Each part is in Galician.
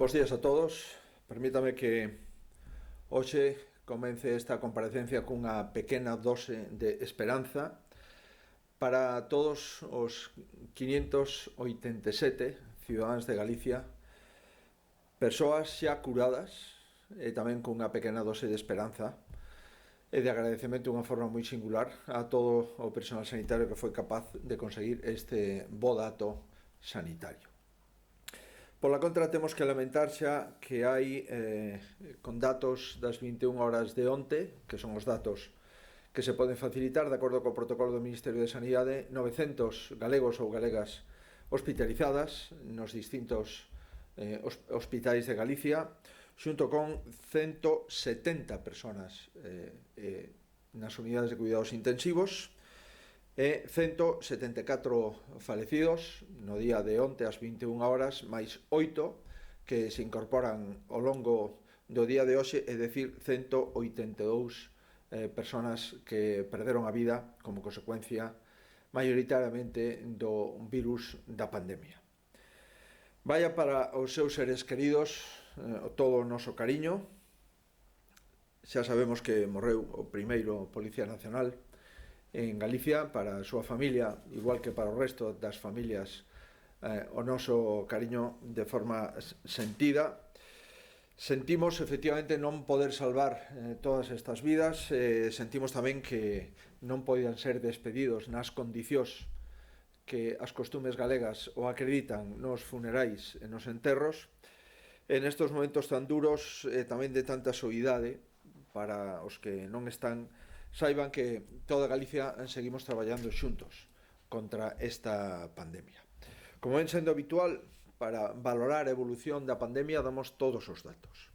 Bos días a todos. Permítame que hoxe comece esta comparecencia cunha pequena dose de esperanza para todos os 587 cidadáns de Galicia, persoas xa curadas e tamén cunha pequena dose de esperanza e de agradecemento unha forma moi singular a todo o personal sanitario que foi capaz de conseguir este bo dato sanitario. Pola contra, temos que lamentar xa que hai, con datos das 21 horas de onte, que son os datos que se poden facilitar de acordo co protocolo do Ministerio de Sanidade, 900 galegos ou galegas hospitalizadas nos distintos hospitais de Galicia, xunto con 170 personas nas unidades de cuidados intensivos, e 174 falecidos no día de onte ás 21 horas, máis 8 que se incorporan ao longo do día de hoxe, é dicir, 182 personas que perderon a vida como consecuencia maioritariamente do virus da pandemia. Vaya para os seus seres queridos todo o noso cariño. Xa sabemos que morreu o primeiro Policía Nacional en Galicia. Para a súa familia, igual que para o resto das familias, o noso cariño de forma sentida. Sentimos efectivamente non poder salvar todas estas vidas, sentimos tamén que non poden ser despedidos nas condicións que as costumes galegas o acreditan nos funerais e nos enterros. En estes momentos tan duros, tamén de tanta soidade, para os que non están, saiban que toda Galicia seguimos traballando xuntos contra esta pandemia. Como ven sendo habitual, para valorar a evolución da pandemia damos todos os datos.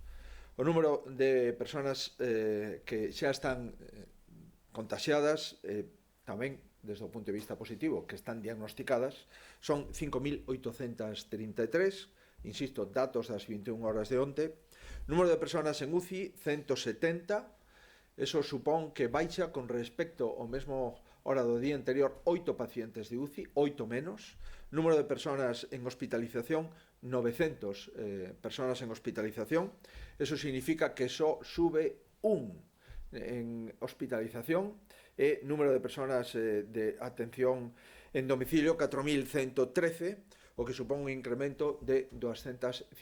O número de persoas que xa están contaxiadas, tamén desde o punto de vista positivo, que están diagnosticadas, son 5.833, insisto, datos das 21 horas de onte. Número de persoas en UCI, 170. Eso supón que baixa con respecto ao mesmo hora do día anterior 8 pacientes de UCI, 8 menos. Número de persoas en hospitalización, 900 persoas en hospitalización. Eso significa que só sube un en hospitalización. E número de persoas de atención en domicilio, 4.113, o que supón un incremento de 255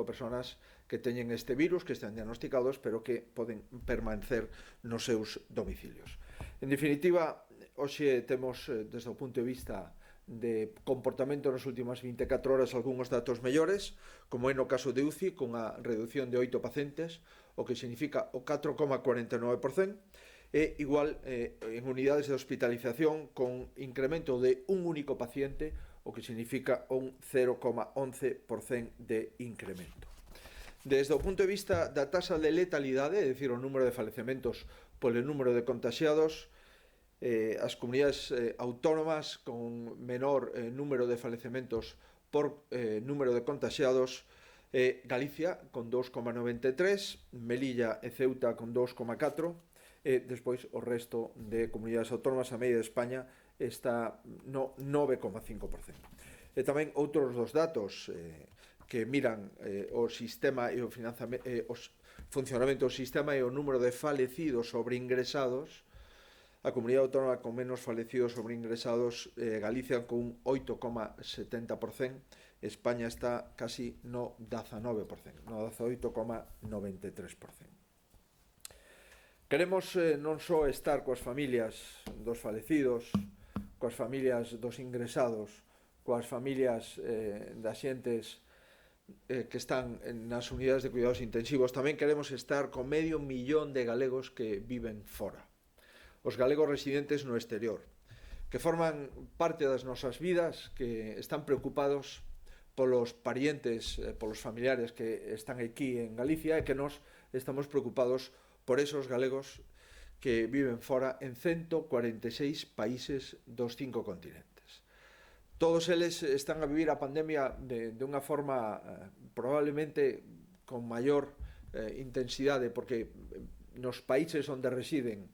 persoas que teñen este virus, que están diagnosticados, pero que poden permanecer nos seus domicilios. En definitiva, hoxe temos, desde o punto de vista de comportamento nas últimas 24 horas, algúns datos mellores, como é no caso de UCI, con a reducción de 8 pacientes, o que significa o 4,49%, e igual en unidades de hospitalización con incremento de un único paciente, o que significa un 0,11% de incremento. Desde o punto de vista da tasa de letalidade, é dicir, o número de falecementos polo número de contaxiados, as comunidades autónomas con menor número de falecementos por número de contaxiados, Galicia con 2,93, Melilla e Ceuta con 2,4, e despois o resto de comunidades autónomas, a media de España, está no 9,5%. E tamén outros dos datos que miran o sistema e o funcionamento do sistema e o número de falecidos sobre ingresados. A comunidade autónoma con menos falecidos sobre ingresados, Galicia con un 8,70%, España está casi no 19%, no 18,93%. Queremos non só estar coas familias dos falecidos, coas familias dos ingresados, coas familias das xentes que están nas unidades de cuidados intensivos, tamén queremos estar con 500.000 de galegos que viven fora. Os galegos residentes no exterior, que forman parte das nosas vidas, que están preocupados polos parientes, polos familiares que están aquí en Galicia, e que nós estamos preocupados por esos galegos que viven fora en 146 países dos 5 continentes. Todos eles están a vivir a pandemia de unha forma probablemente con maior intensidade, porque nos países onde residen,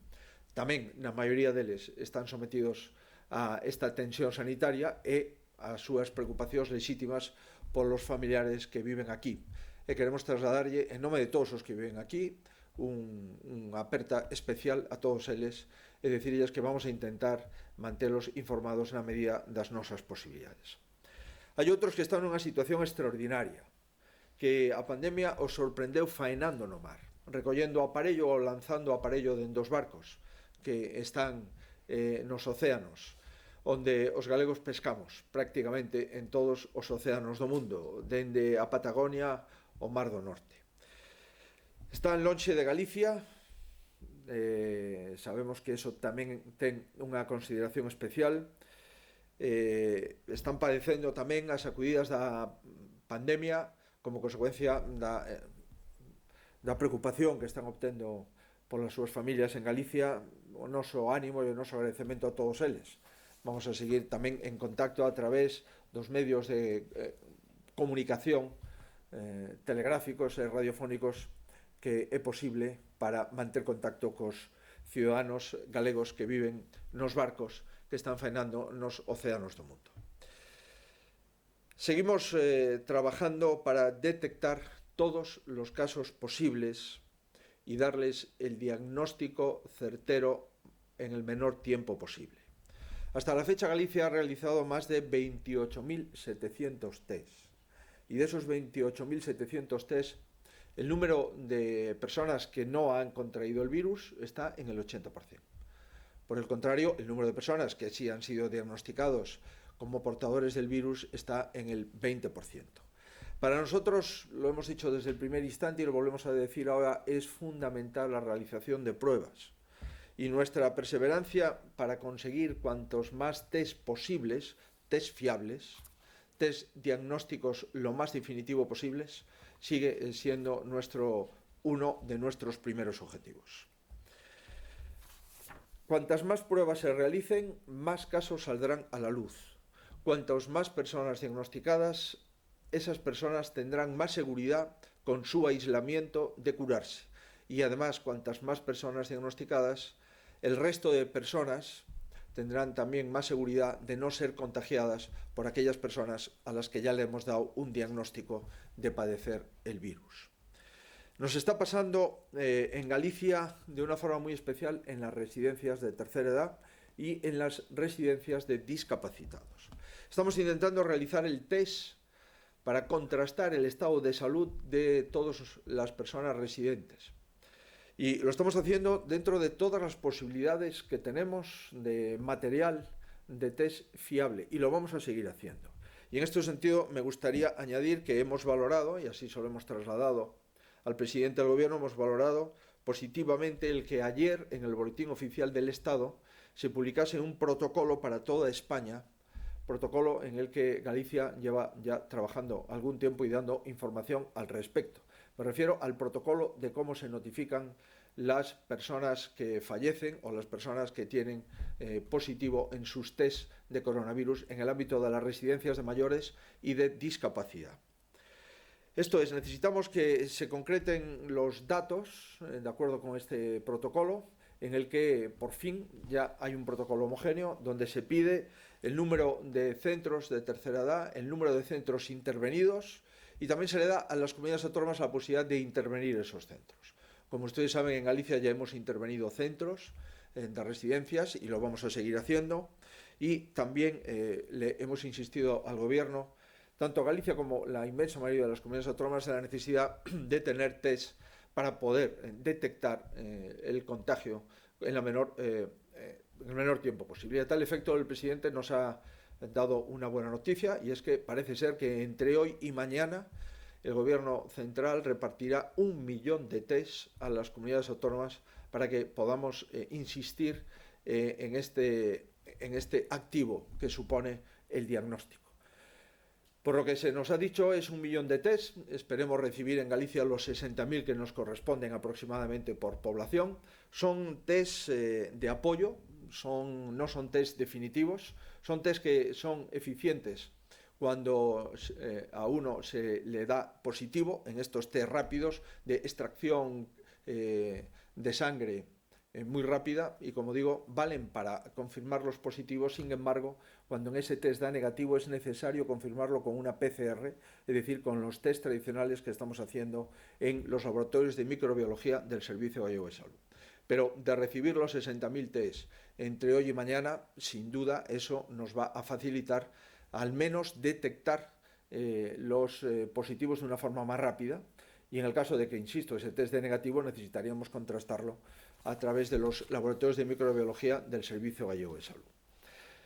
tamén na maioría deles están sometidos a esta tensión sanitaria e as súas preocupacións lexítimas polos familiares que viven aquí. e queremos trasladarlle, en nome de todos os que viven aquí, unha aperta especial a todos eles e dicirlles que vamos a intentar mantelos informados na medida das nosas posibilidades. Hai outros que están nunha situación extraordinaria, que a pandemia os sorprendeu faenando no mar, recollendo o aparello ou lanzando o aparello dentro dos barcos que están nos océanos, onde os galegos pescamos prácticamente en todos os océanos do mundo, dende a Patagonia ao Mar do Norte. Están lonxe de Galicia, sabemos que eso tamén ten unha consideración especial, están padecendo tamén as sacudidas da pandemia como consecuencia da preocupación que están obtendo polas súas familias en Galicia. O noso ánimo e o noso agradecemento a todos eles. Vamos a seguir tamén en contacto a través dos medios de comunicación telegráficos e radiofónicos que é posible para manter contacto cos ciudadanos galegos que viven nos barcos que están faenando nos océanos do mundo. Seguimos trabajando para detectar todos los casos posibles y darles el diagnóstico certero en el menor tiempo posible. Hasta la fecha Galicia ha realizado más de 28.700 test y de esos 28.700 test el número de personas que no han contraído el virus está en el 80%. Por el contrario, el número de personas que sí han sido diagnosticados como portadores del virus está en el 20%. Para nosotros, lo hemos dicho desde el primer instante y lo volvemos a decir ahora, es fundamental la realización de pruebas. Y nuestra perseverancia para conseguir cuantos más test posibles, test fiables, test diagnósticos lo más definitivo posibles, sigue siendo uno de nuestros primeros objetivos. Cuantas más pruebas se realicen, más casos saldrán a la luz. Cuantas más personas diagnosticadas, esas personas tendrán más seguridad con su aislamiento de curarse. Y además, cuantas más personas diagnosticadas, el resto de personas tendrán también más seguridad de no ser contagiadas por aquellas personas a las que ya le hemos dado un diagnóstico de padecer el virus. Nos está pasando en Galicia de una forma muy especial en las residencias de tercera edad y en las residencias de discapacitados. Estamos intentando realizar el test para contrastar el estado de salud de todas las personas residentes. Y lo estamos haciendo dentro de todas las posibilidades que tenemos de material de test fiable y lo vamos a seguir haciendo. Y en este sentido me gustaría añadir que hemos valorado, y así se lo hemos trasladado al presidente del Gobierno, hemos valorado positivamente el que ayer en el Boletín Oficial del Estado se publicase un protocolo para toda España, protocolo en el que Galicia lleva ya trabajando algún tiempo y dando información al respecto. Me refiero al protocolo de cómo se notifican las personas que fallecen o las personas que tienen positivo en sus test de coronavirus en el ámbito de las residencias de mayores y de discapacidad. Esto es, necesitamos que se concreten los datos de acuerdo con este protocolo, en el que por fin ya hay un protocolo homogéneo donde se pide el número de centros de tercera edad, el número de centros intervenidos y también se le da a las comunidades autónomas la posibilidad de intervenir esos centros. Como ustedes saben, en Galicia ya hemos intervenido centros de residencias y lo vamos a seguir haciendo y también le hemos insistido al Gobierno, tanto Galicia como la inmensa mayoría de las comunidades autónomas, en la necesidad de tener test para poder detectar el contagio en el menor tiempo posible. Y a tal efecto, el presidente nos ha dado una buena noticia y es que parece ser que entre hoy y mañana el Gobierno central repartirá 1 millón de test a las comunidades autónomas para que podamos insistir en este activo que supone el diagnóstico. Por lo que se nos ha dicho es 1 millón de test, esperemos recibir en Galicia los 60.000 que nos corresponden aproximadamente por población. Son test de apoyo, no son test definitivos, son test que son eficientes cuando a uno se le da positivo en estos test rápidos de extracción de sangre muy rápida y, como digo, valen para confirmar los positivos. Sin embargo, cuando en ese test da negativo es necesario confirmarlo con una PCR, es decir, con los test tradicionales que estamos haciendo en los laboratorios de microbiología del Servicio Gallego de Salud. Pero de recibir los 60.000 test entre hoy y mañana, sin duda eso nos va a facilitar al menos detectar los positivos de una forma más rápida. Y en el caso de que, insisto, ese test de negativo, necesitaríamos contrastarlo a través de los laboratorios de microbiología del Servicio Gallego de Salud.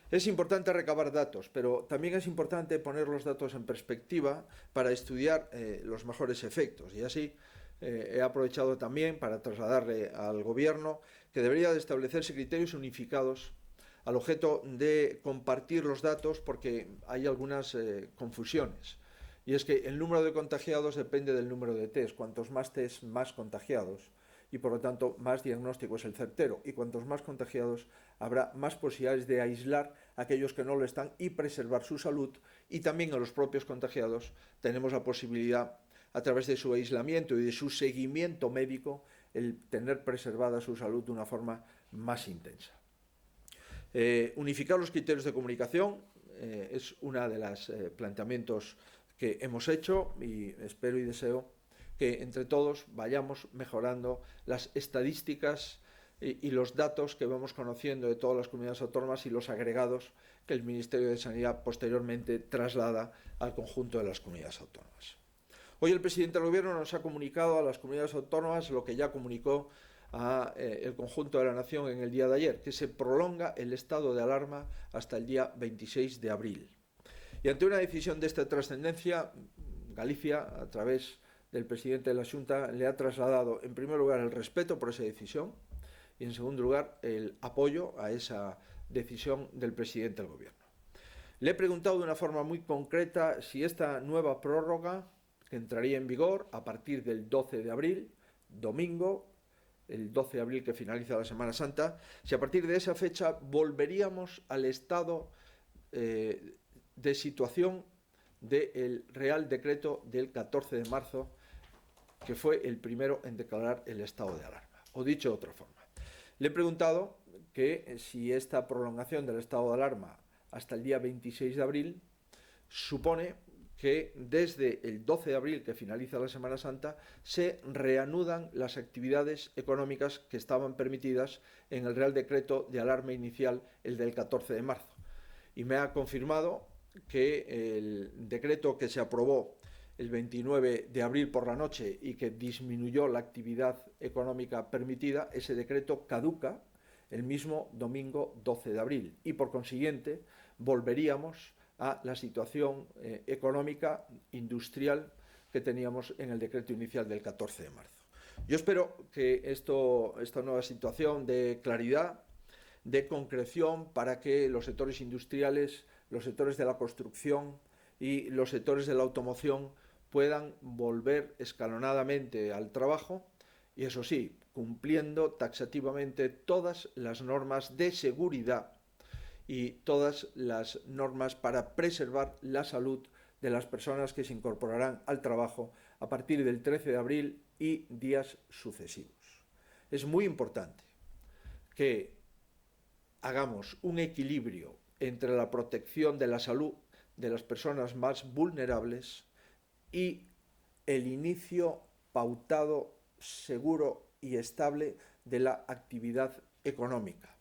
Es importante recabar datos, pero también es importante poner los datos en perspectiva para estudiar los mejores efectos. Y así he aprovechado también para trasladarle al Gobierno que debería de establecerse criterios unificados al objeto de compartir los datos, porque hay algunas confusiones. Y es que el número de contagiados depende del número de test. Cuantos más test, más contagiados. Y por lo tanto, más diagnóstico es el certero. Y cuantos más contagiados, habrá más posibilidades de aislar a aquellos que no lo están y preservar su salud. Y también a los propios contagiados tenemos la posibilidad, a través de su aislamiento y de su seguimiento médico, el tener preservada su salud de una forma más intensa. Unificar los criterios de comunicación es uno de los planteamientos que hemos hecho, y espero y deseo que entre todos vayamos mejorando las estadísticas y los datos que vamos conociendo de todas las comunidades autónomas y los agregados que el Ministerio de Sanidad posteriormente traslada al conjunto de las comunidades autónomas. Hoy el presidente del Gobierno nos ha comunicado a las comunidades autónomas lo que ya comunicó a el conjunto de la nación en el día de ayer, que se prolonga el estado de alarma hasta el día 26 de abril. Y ante una decisión de esta trascendencia, Galicia, a través del presidente de la Xunta, le ha trasladado, en primer lugar, el respeto por esa decisión y, en segundo lugar, el apoyo a esa decisión del presidente del Gobierno. Le he preguntado de una forma muy concreta si esta nueva prórroga, que entraría en vigor a partir del 12 de abril, domingo, el 12 de abril que finaliza la Semana Santa, si a partir de esa fecha volveríamos al estado de situación del Real Decreto del 14 de marzo, que fue el primero en declarar el estado de alarma. O dicho de otra forma, le he preguntado que si esta prolongación del estado de alarma hasta el día 26 de abril supone que desde el 12 de abril, que finaliza la Semana Santa, se reanudan las actividades económicas que estaban permitidas en el Real Decreto de alarma inicial, el del 14 de marzo. Y me ha confirmado que el decreto que se aprobó el 29 de abril por la noche y que disminuyó la actividad económica permitida, ese decreto caduca el mismo domingo 12 de abril y, por consiguiente, volveríamos a la situación económica, industrial que teníamos en el decreto inicial del 14 de marzo. Yo espero que esta nueva situación dé claridad, de concreción, para que los sectores industriales, los sectores de la construcción y los sectores de la automoción puedan volver escalonadamente al trabajo y, eso sí, cumpliendo taxativamente todas las normas de seguridad y todas las normas para preservar la salud de las personas que se incorporarán al trabajo a partir del 13 de abril y días sucesivos. Es muy importante que hagamos un equilibrio entre la protección de la salud de las personas más vulnerables y el inicio pautado, seguro y estable de la actividad económica.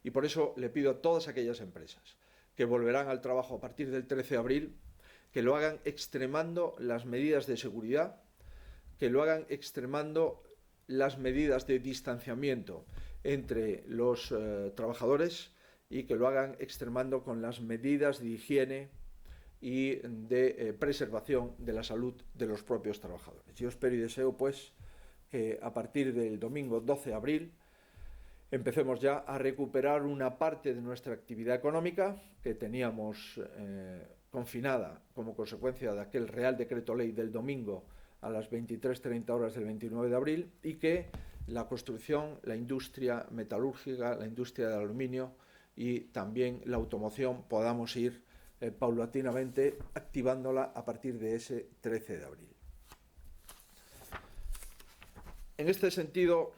Y por eso le pido a todas aquellas empresas que volverán al trabajo a partir del 13 de abril que lo hagan extremando las medidas de seguridad, que lo hagan extremando las medidas de distanciamiento entre los trabajadores y que lo hagan extremando con las medidas de higiene y de preservación de la salud de los propios trabajadores. Yo espero y deseo, pues, que a partir del domingo 12 de abril empecemos ya a recuperar una parte de nuestra actividad económica que teníamos confinada como consecuencia de aquel Real Decreto Ley del domingo a las 23:30 horas del 29 de abril y que la construcción, la industria metalúrgica, la industria del aluminio y también la automoción podamos ir paulatinamente activándola a partir de ese 13 de abril. En este sentido,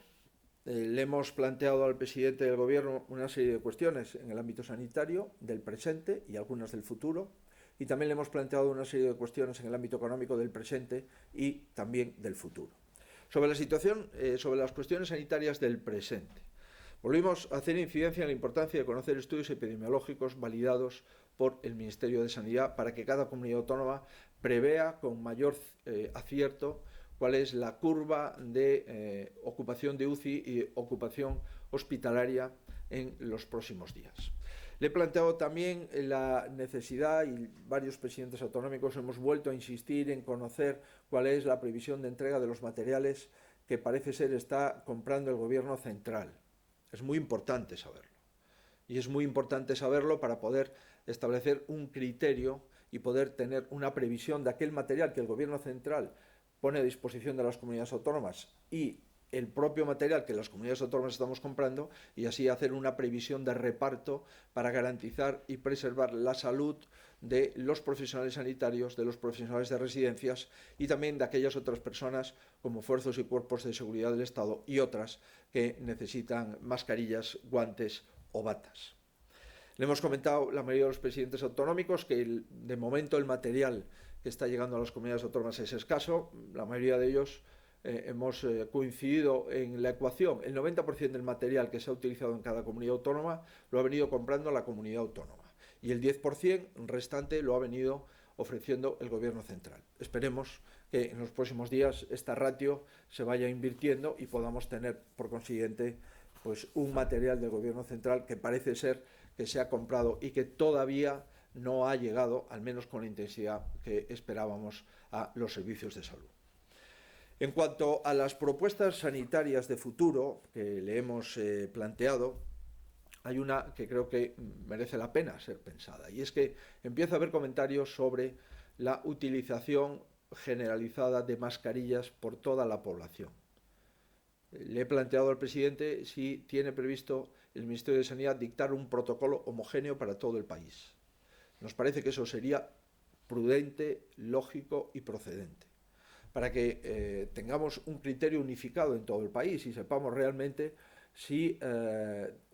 Le hemos planteado al presidente del Gobierno una serie de cuestiones en el ámbito sanitario, del presente y algunas del futuro, y también le hemos planteado una serie de cuestiones en el ámbito económico del presente y también del futuro. Sobre la situación, sobre las cuestiones sanitarias del presente, volvimos a hacer incidencia en la importancia de conocer estudios epidemiológicos validados por el Ministerio de Sanidad para que cada comunidad autónoma prevea con mayor acierto cuál es la curva de ocupación de UCI y ocupación hospitalaria en los próximos días. Le he planteado también la necesidad, y varios presidentes autonómicos hemos vuelto a insistir en conocer cuál es la previsión de entrega de los materiales que parece ser está comprando el Gobierno central. Es muy importante saberlo. Y es muy importante saberlo para poder establecer un criterio y poder tener una previsión de aquel material que el Gobierno central pone a disposición de las comunidades autónomas y el propio material que las comunidades autónomas estamos comprando, y así hacer una previsión de reparto para garantizar y preservar la salud de los profesionales sanitarios, de los profesionales de residencias y también de aquellas otras personas como fuerzas y cuerpos de seguridad del Estado y otras que necesitan mascarillas, guantes o batas. Le hemos comentado la mayoría de los presidentes autonómicos que de momento el material que está llegando a las comunidades autónomas es escaso. La mayoría de ellos hemos coincidido en la ecuación. El 90% del material que se ha utilizado en cada comunidad autónoma lo ha venido comprando la comunidad autónoma y el 10% restante lo ha venido ofreciendo el Gobierno central. Esperemos que en los próximos días esta ratio se vaya invirtiendo y podamos tener, por consiguiente, pues un material del Gobierno central que parece ser que se ha comprado y que todavía no ha llegado, al menos con la intensidad que esperábamos, a los servicios de salud. En cuanto a las propuestas sanitarias de futuro que le hemos planteado, hay una que creo que merece la pena ser pensada, y es que empieza a haber comentarios sobre la utilización generalizada de mascarillas por toda la población. Le he planteado al presidente si tiene previsto el Ministerio de Sanidad dictar un protocolo homogéneo para todo el país. Nos parece que eso sería prudente, lógico y procedente, para que tengamos un criterio unificado en todo el país y sepamos realmente si,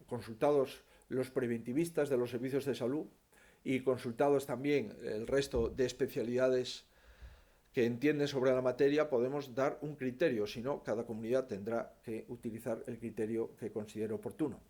consultados los preventivistas de los servicios de salud y consultados también el resto de especialidades que entienden sobre la materia, podemos dar un criterio. Si no, cada comunidad tendrá que utilizar el criterio que considere oportuno.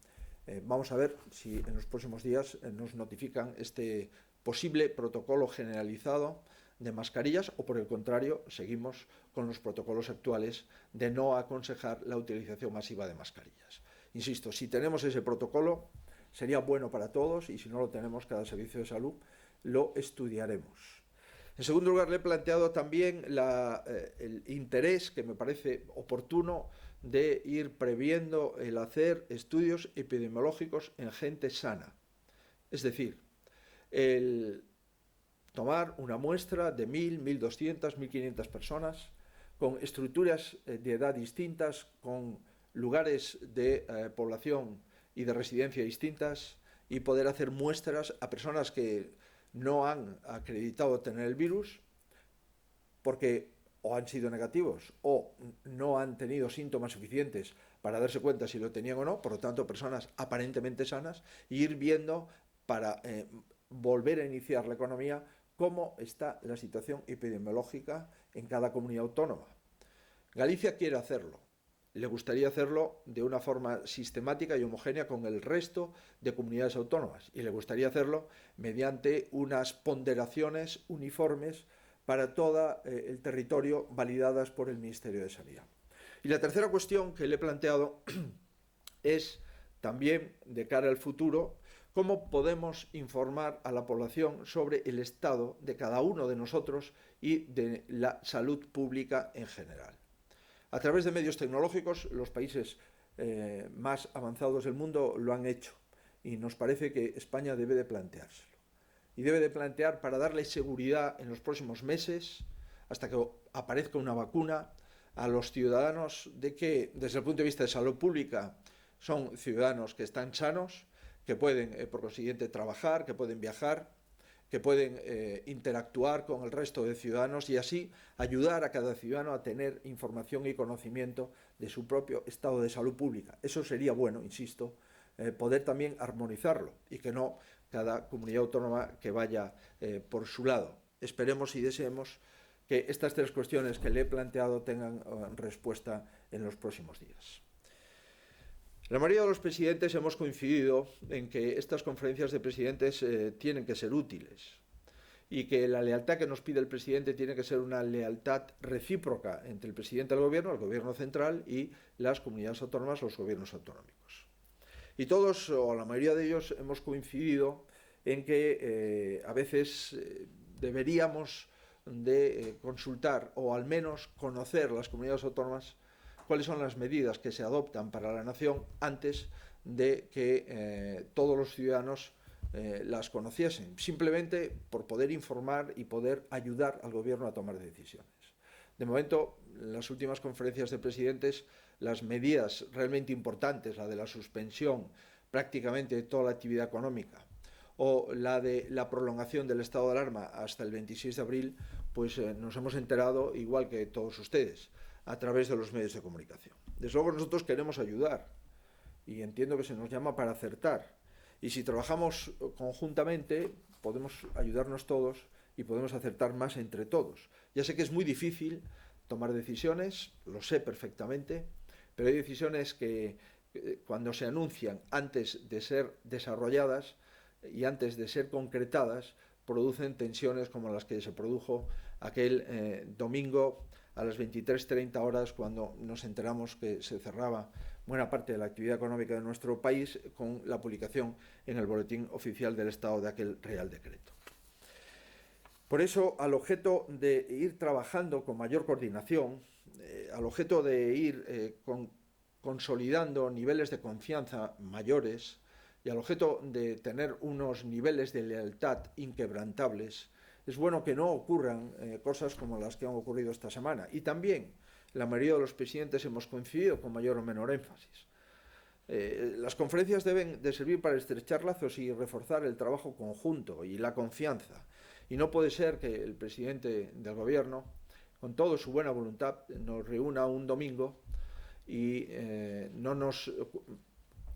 Vamos a ver si en los próximos días nos notifican este posible protocolo generalizado de mascarillas o, por el contrario, seguimos con los protocolos actuales de no aconsejar la utilización masiva de mascarillas. Insisto, si tenemos ese protocolo sería bueno para todos, y si no lo tenemos, cada servicio de salud lo estudiaremos. En segundo lugar, le he planteado también el interés, que me parece oportuno, de ir previendo el hacer estudios epidemiológicos en gente sana. Es decir, el tomar una muestra de 1.000, 1.200, 1.500 personas con estructuras de edad distintas, con lugares de población y de residencia distintas, y poder hacer muestras a personas que no han acreditado tener el virus porque o han sido negativos o no han tenido síntomas suficientes para darse cuenta si lo tenían o no, por lo tanto personas aparentemente sanas, e ir viendo para volver a iniciar la economía cómo está la situación epidemiológica en cada comunidad autónoma. Galicia quiere hacerlo. Le gustaría hacerlo de una forma sistemática y homogénea con el resto de comunidades autónomas, y le gustaría hacerlo mediante unas ponderaciones uniformes para todo el territorio validadas por el Ministerio de Sanidad. Y la tercera cuestión que le he planteado es también, de cara al futuro, cómo podemos informar a la población sobre el estado de cada uno de nosotros y de la salud pública en general. A través de medios tecnológicos, los países más avanzados del mundo lo han hecho, y nos parece que España debe de planteárselo. Y debe de plantear, para darle seguridad en los próximos meses, hasta que aparezca una vacuna, a los ciudadanos de que, desde el punto de vista de salud pública, son ciudadanos que están sanos, que pueden, por consiguiente, trabajar, que pueden viajar, que pueden interactuar con el resto de ciudadanos y así ayudar a cada ciudadano a tener información y conocimiento de su propio estado de salud pública. Eso sería bueno, insisto, poder también armonizarlo y que no cada comunidad autónoma que vaya por su lado. Esperemos y deseemos que estas tres cuestiones que le he planteado tengan respuesta en los próximos días. La mayoría de los presidentes hemos coincidido en que estas conferencias de presidentes tienen que ser útiles y que la lealtad que nos pide el presidente tiene que ser una lealtad recíproca entre el presidente del gobierno, el gobierno central y las comunidades autónomas, los gobiernos autonómicos. Y todos, o la mayoría de ellos, hemos coincidido en que a veces deberíamos de consultar o al menos conocer las comunidades autónomas cuáles son las medidas que se adoptan para la nación antes de que todos los ciudadanos las conociesen, simplemente por poder informar y poder ayudar al gobierno a tomar decisiones. De momento, en las últimas conferencias de presidentes, las medidas realmente importantes, la de la suspensión prácticamente de toda la actividad económica o la de la prolongación del estado de alarma hasta el 26 de abril, pues nos hemos enterado, igual que todos ustedes, a través de los medios de comunicación. Desde luego nosotros queremos ayudar y entiendo que se nos llama para acertar. Y si trabajamos conjuntamente, podemos ayudarnos todos y podemos acertar más entre todos. Ya sé que es muy difícil tomar decisiones, lo sé perfectamente, pero hay decisiones que cuando se anuncian antes de ser desarrolladas y antes de ser concretadas, producen tensiones como las que se produjo aquel domingo a las 23:30 horas cuando nos enteramos que se cerraba buena parte de la actividad económica de nuestro país con la publicación en el Boletín Oficial del Estado de aquel Real Decreto. Por eso, al objeto de ir trabajando con mayor coordinación, al objeto de ir consolidando niveles de confianza mayores y al objeto de tener unos niveles de lealtad inquebrantables, es bueno que no ocurran cosas como las que han ocurrido esta semana. Y también la mayoría de los presidentes hemos coincidido con mayor o menor énfasis. Las conferencias deben de servir para estrechar lazos y reforzar el trabajo conjunto y la confianza. Y no puede ser que el presidente del gobierno, con toda su buena voluntad, nos reúna un domingo y no nos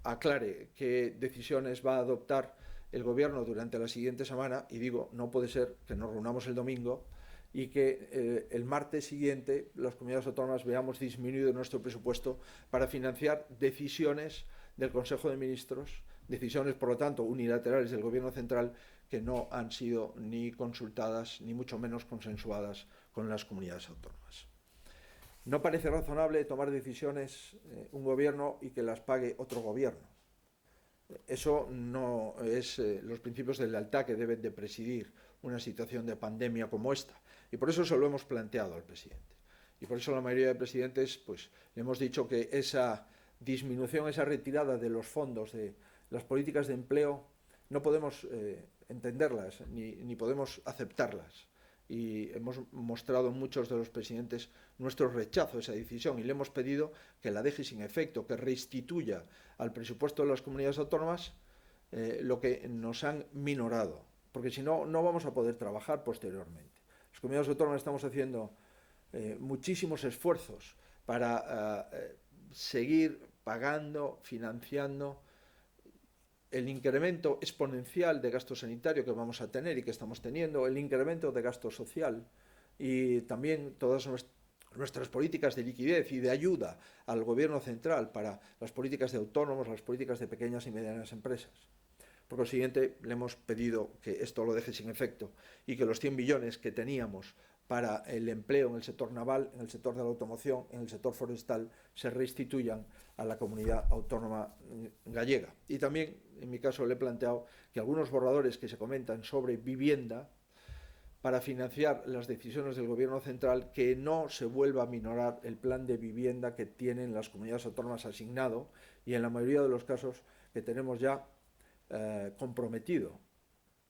aclare qué decisiones va a adoptar el gobierno durante la siguiente semana, y digo, no puede ser que nos reunamos el domingo y que el martes siguiente las comunidades autónomas veamos disminuido nuestro presupuesto para financiar decisiones del Consejo de Ministros, decisiones, por lo tanto, unilaterales del Gobierno central que no han sido ni consultadas ni mucho menos consensuadas con las comunidades autónomas. No parece razonable tomar decisiones un gobierno y que las pague otro gobierno. Eso no es los principios de lealtad que deben de presidir una situación de pandemia como esta. Y por eso se lo hemos planteado al presidente. Y por eso la mayoría de presidentes pues, le hemos dicho que esa disminución, esa retirada de los fondos de las políticas de empleo no podemos entenderlas ni podemos aceptarlas. Y hemos mostrado muchos de los presidentes nuestro rechazo a esa decisión y le hemos pedido que la deje sin efecto, que restituya al presupuesto de las comunidades autónomas lo que nos han minorado, porque si no, no vamos a poder trabajar posteriormente. Las comunidades autónomas estamos haciendo muchísimos esfuerzos para seguir pagando, financiando el incremento exponencial de gasto sanitario que vamos a tener y que estamos teniendo, el incremento de gasto social y también todas nuestras políticas de liquidez y de ayuda al gobierno central para las políticas de autónomos, las políticas de pequeñas y medianas empresas. Por consiguiente, le hemos pedido que esto lo deje sin efecto y que los 100 millones que teníamos para el empleo en el sector naval, en el sector de la automoción, en el sector forestal, se restituyan a la comunidad autónoma gallega. Y también, en mi caso, le he planteado que algunos borradores que se comentan sobre vivienda, para financiar las decisiones del Gobierno central, que no se vuelva a minorar el plan de vivienda que tienen las comunidades autónomas asignado y en la mayoría de los casos que tenemos ya comprometido.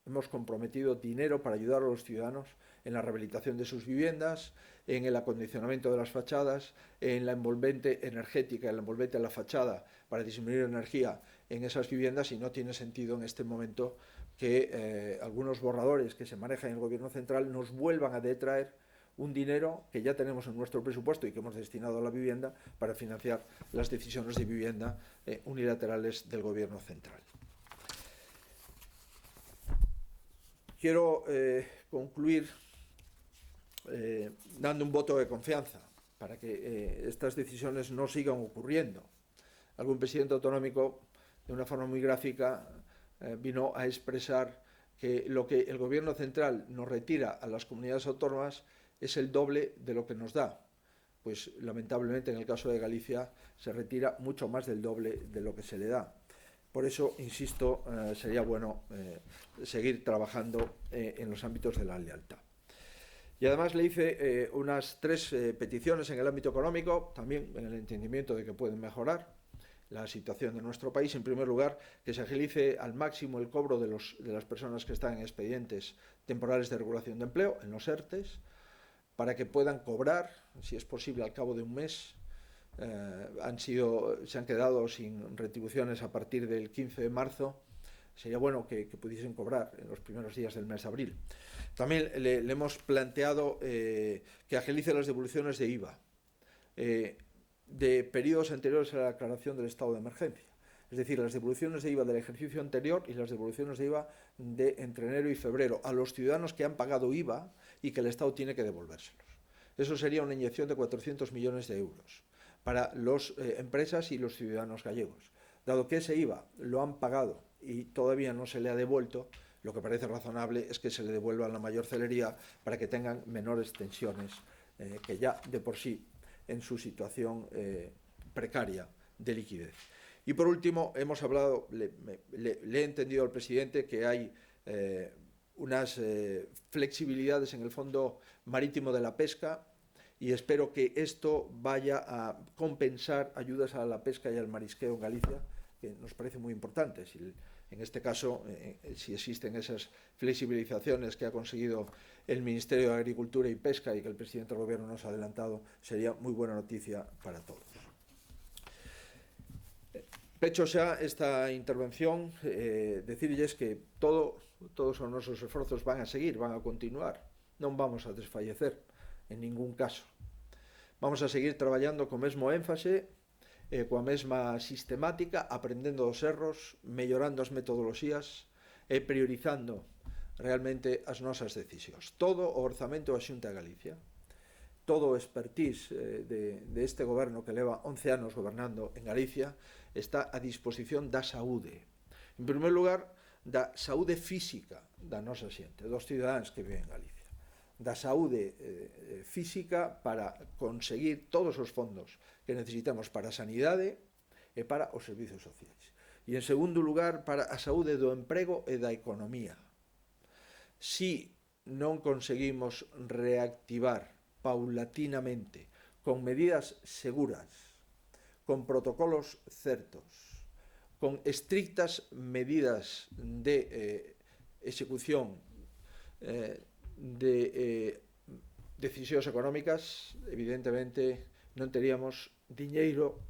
Hemos comprometido dinero para ayudar a los ciudadanos en la rehabilitación de sus viviendas, en el acondicionamiento de las fachadas, en la envolvente energética, en la envolvente de la fachada para disminuir energía en esas viviendas, y no tiene sentido en este momento que algunos borradores que se manejan en el Gobierno central nos vuelvan a detraer un dinero que ya tenemos en nuestro presupuesto y que hemos destinado a la vivienda para financiar las decisiones de vivienda unilaterales del Gobierno central. Quiero concluir dando un voto de confianza para que estas decisiones no sigan ocurriendo. Algún presidente autonómico, de una forma muy gráfica, vino a expresar que lo que el Gobierno central nos retira a las comunidades autónomas es el doble de lo que nos da. Pues lamentablemente en el caso de Galicia se retira mucho más del doble de lo que se le da. Por eso, insisto, sería bueno seguir trabajando en los ámbitos de la lealtad. Y además le hice unas 3 peticiones en el ámbito económico, también en el entendimiento de que pueden mejorar la situación de nuestro país. En primer lugar, que se agilice al máximo el cobro de las personas que están en expedientes temporales de regulación de empleo, en los ERTES, para que puedan cobrar, si es posible, al cabo de un mes. Se han quedado sin retribuciones a partir del 15 de marzo. Sería bueno que pudiesen cobrar en los primeros días del mes de abril. También le hemos planteado que agilice las devoluciones de IVA de periodos anteriores a la declaración del estado de emergencia. Es decir, las devoluciones de IVA del ejercicio anterior y las devoluciones de IVA entre enero y febrero a los ciudadanos que han pagado IVA y que el Estado tiene que devolvérselos. Eso sería una inyección de 400 millones de euros para las empresas y los ciudadanos gallegos. Dado que ese IVA lo han pagado y todavía no se le ha devuelto, lo que parece razonable es que se le devuelva a la mayor celeridad para que tengan menores tensiones que ya de por sí en su situación precaria de liquidez. Y por último, hemos hablado, le he entendido al presidente que hay unas flexibilidades en el Fondo Marítimo de la Pesca y espero que esto vaya a compensar ayudas a la pesca y al marisqueo en Galicia, que nos parece muy importante. En este caso, si existen esas flexibilizaciones que ha conseguido el Ministerio de Agricultura y Pesca y que el presidente del Gobierno nos ha adelantado, sería muy buena noticia para todos. Pecho xa esta intervención, decirles que todos os nosos esforzos van a seguir, van a continuar. Non vamos a desfallecer en ningún caso. Vamos a seguir traballando co mesmo énfase, coa mesma sistemática, aprendendo dos erros, mellorando as metodoloxías e priorizando realmente as nosas decisións. Todo o orzamento da Xunta de Galicia, todo o expertise de este goberno que leva 11 anos gobernando en Galicia está a disposición da saúde. En primer lugar, da saúde física da nosa xente, dos cidadáns que viven en Galicia. Da saúde física para conseguir todos os fondos que necesitamos para a sanidade e para os servizos sociais. E, en segundo lugar, para a saúde do emprego e da economía. Si non conseguimos reactivar paulatinamente, con medidas seguras, con protocolos certos, con estrictas medidas de execución de decisións económicas, evidentemente non teríamos diñeiro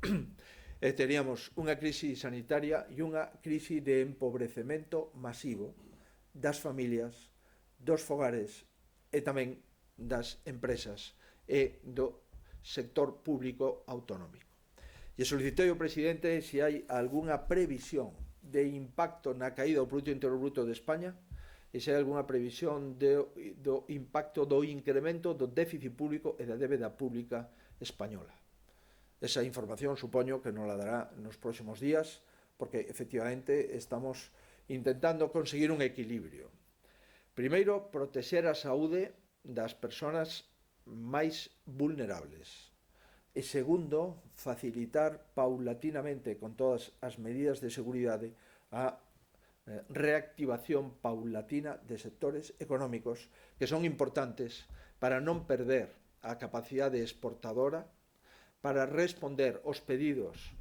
e teríamos unha crise sanitaria e unha crise de empobrecemento masivo das familias, dos fogares e tamén das empresas e do sector público autonómico. E solicitei ao presidente se hai algunha previsión de impacto na caída do Produto Interior Bruto de España e se hai algunha previsión do impacto do incremento do déficit público e da débeda pública española. Esa información supoño que nos la dará nos próximos días porque efectivamente estamos intentando conseguir un equilibrio. Primeiro, protexer a saúde das persoas máis vulnerables. E segundo, facilitar paulatinamente con todas as medidas de seguridade a reactivación paulatina de sectores económicos que son importantes para non perder a capacidade exportadora, para responder aos pedidos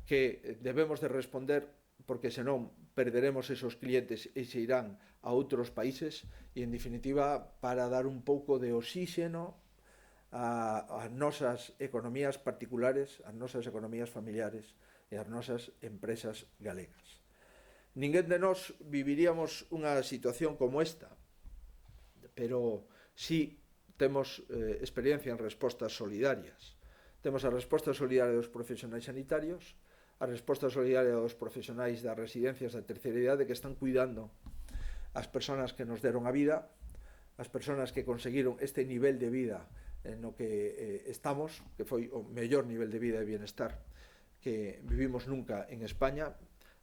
que debemos de responder porque senón perderemos esos clientes e se irán a outros países e, en definitiva, para dar un pouco de oxígeno ás nosas economías particulares, ás nosas economías familiares e ás nosas empresas galegas. Ninguén de nós viviríamos unha situación como esta, pero sí temos experiencia en respostas solidarias. Temos a resposta solidaria dos profesionais sanitarios, a resposta solidaria dos profesionais das residencias da terceira idade que están cuidando as persoas que nos deron a vida, as persoas que conseguiron este nivel de vida no que estamos, que foi o mellor nivel de vida e bienestar que vivimos nunca en España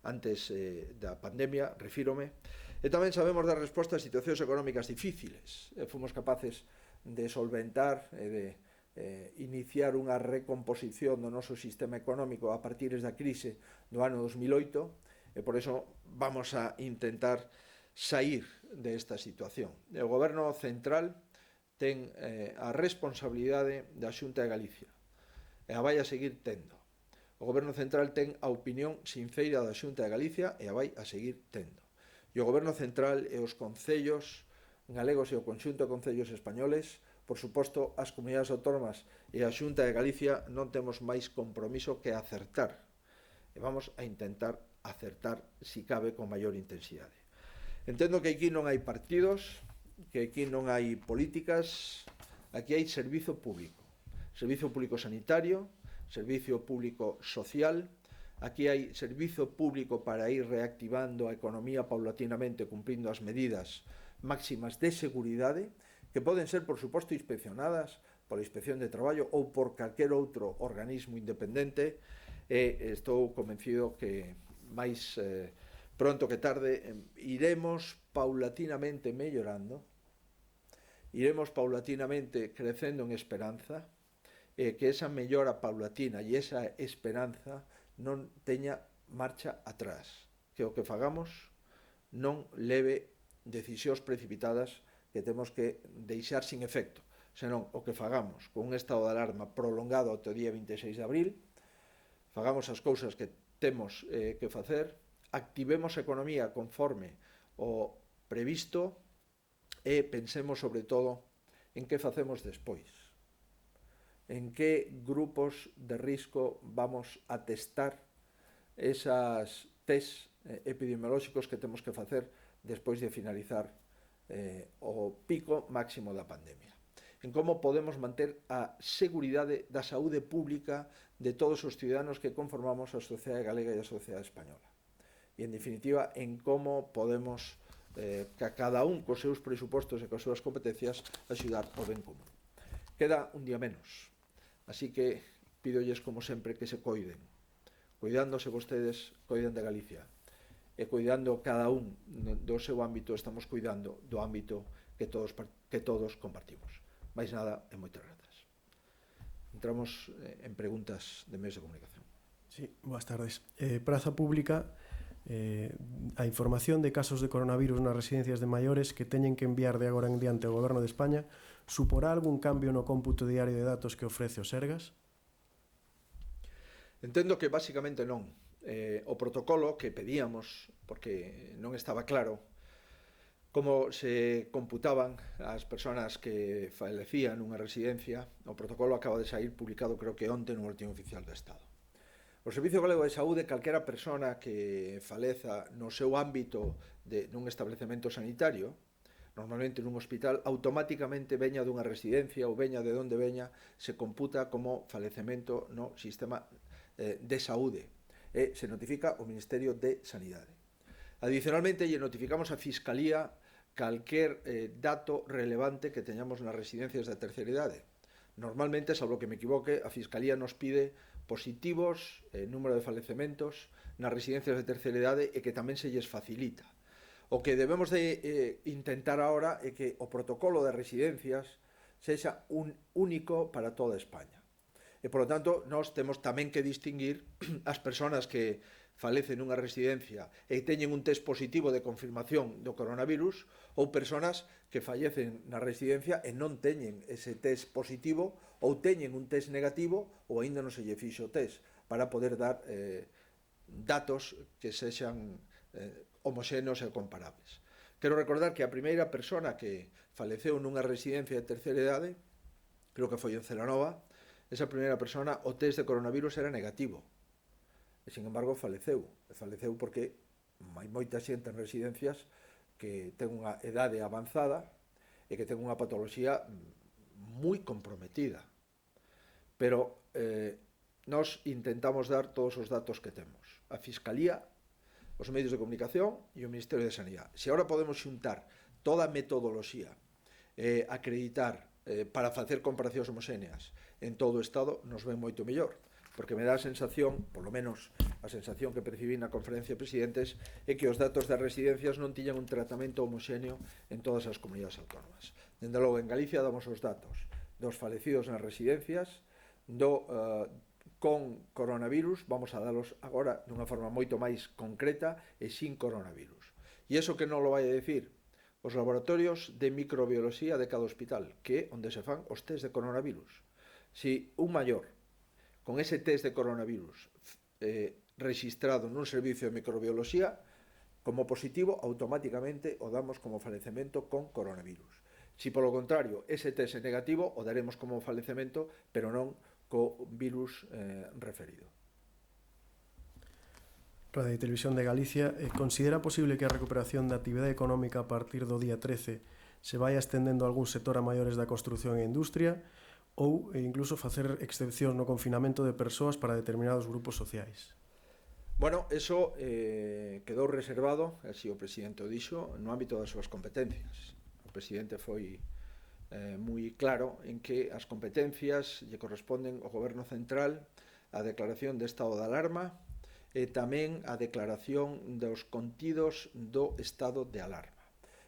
antes da pandemia, refírome. E tamén sabemos dar resposta a situacións económicas difíciles. Fomos capaces de solventar e de iniciar unha recomposición do noso sistema económico a partir da crise do ano 2008 e por eso vamos a intentar sair desta situación. O Goberno Central ten a responsabilidade da Xunta de Galicia e a vai a seguir tendo. O Goberno Central ten a opinión sinceira da Xunta de Galicia e a vai a seguir tendo. E o Goberno Central e os concellos galegos e o conxunto de concellos españoles, por suposto, as comunidades autónomas e a Xunta de Galicia non temos máis compromiso que acertar. E vamos a intentar acertar, si cabe, con maior intensidade. Entendo que aquí non hai partidos, que aquí non hai políticas, aquí hai servizo público sanitario, servicio público social, aquí hai servizo público para ir reactivando a economía paulatinamente cumprindo as medidas máximas de seguridade que poden ser, por suposto, inspeccionadas pola Inspección de Traballo ou por calquer outro organismo independente e estou convencido que máis pronto que tarde iremos paulatinamente mellorando, iremos paulatinamente crecendo en esperanza que esa mellora paulatina e esa esperanza non teña marcha atrás, que o que fagamos non leve decisións precipitadas que temos que deixar sin efecto, senón o que fagamos con un estado de alarma prolongado ata o día 26 de abril, fagamos as cousas que temos que facer, activemos a economía conforme o previsto e pensemos sobre todo en que facemos despois. En que grupos de risco vamos a testar esas test epidemiolóxicos que temos que facer despois de finalizar o pico máximo da pandemia. En como podemos manter a seguridade da saúde pública de todos os ciudadanos que conformamos a sociedade galega e a sociedade española. E, en definitiva, en como podemos, que a cada un cos seus presupostos e cos súas competencias, axudar ao ben común. Queda un día menos. Así que pídolles, como sempre, que se coiden. Cuidándose vostedes, coiden de Galicia. E cuidando cada un do seu ámbito, estamos cuidando do ámbito que todos compartimos. Mais nada e moitas grazas. Entramos en preguntas de medios de comunicación. Sí, boas tardes. Praza Pública, a información de casos de coronavirus nas residencias de maiores que teñen que enviar de agora en diante ao Goberno de España suporá algún cambio no cómputo diario de datos que ofrece o Sergas? Entendo que basicamente non. O protocolo que pedíamos, porque non estaba claro como se computaban as persoas que falecían nunha residencia, o protocolo acaba de sair publicado creo que onte no Boletín Oficial do Estado. O Servicio Galego de Saúde, calquera persona que faleza no seu ámbito nun establecemento sanitario, normalmente nun hospital, automáticamente veña dunha residencia ou veña de onde veña, se computa como falecemento no sistema de saúde e se notifica o Ministerio de Sanidade. Adicionalmente, lle notificamos a Fiscalía calquer dato relevante que teñamos nas residencias da terceira idade. Normalmente, salvo que me equivoque, a Fiscalía nos pide positivos, número de falecementos nas residencias de terceira idade e que tamén se lles facilita. O que debemos de intentar ahora é que o protocolo de residencias sexa un único para toda España. E, por lo tanto, nós temos tamén que distinguir as persoas que falecen nunha residencia e teñen un test positivo de confirmación do coronavirus ou persoas que fallecen na residencia e non teñen ese test positivo ou teñen un test negativo ou aínda non se lle fixo o test para poder dar datos que sexan homoxéneos e comparables. Quero recordar que a primeira persona que faleceu nunha residencia de terceira idade, creo que foi en Celanova, esa primeira persona o test de coronavirus era negativo. E, sin embargo, faleceu. Faleceu porque hai moita xente en residencias que ten unha edade avanzada e que ten unha patoloxía moi comprometida. Pero nós intentamos dar todos os datos que temos. A Fiscalía, os medios de comunicación e o Ministerio de Sanidade. Se agora podemos xuntar toda a metodoloxía acreditar para facer comparacións homogéneas en todo o Estado, nos ven moito mellor, porque me dá a sensación, polo menos a sensación que percibí na conferencia de presidentes, é que os datos das residencias non tiñan un tratamento homogéneo en todas as comunidades autónomas. Dende logo, en Galicia damos os datos dos falecidos nas residencias, con coronavirus, vamos a dalos agora dunha forma moito máis concreta e sin coronavirus. E iso que non lo vai a decir os laboratorios de microbiología de cada hospital, que é onde se fan os test de coronavirus. Si un maior con ese test de coronavirus registrado nun servicio de microbiología como positivo, automáticamente o damos como falecemento con coronavirus. Si polo contrario ese test é negativo, o daremos como falecemento, pero non co virus referido. Radio e Televisión de Galicia, considera posible que a recuperación da actividade económica a partir do día 13 se vai estendendo a algún sector a maiores da construción e industria ou incluso facer excepción no confinamento de persoas para determinados grupos sociais? Bueno, eso quedou reservado, así o presidente o dixo, no ámbito das súas competencias. O presidente foi moi claro en que as competencias lle corresponden ao Goberno Central a declaración de estado de alarma e tamén a declaración dos contidos do estado de alarma.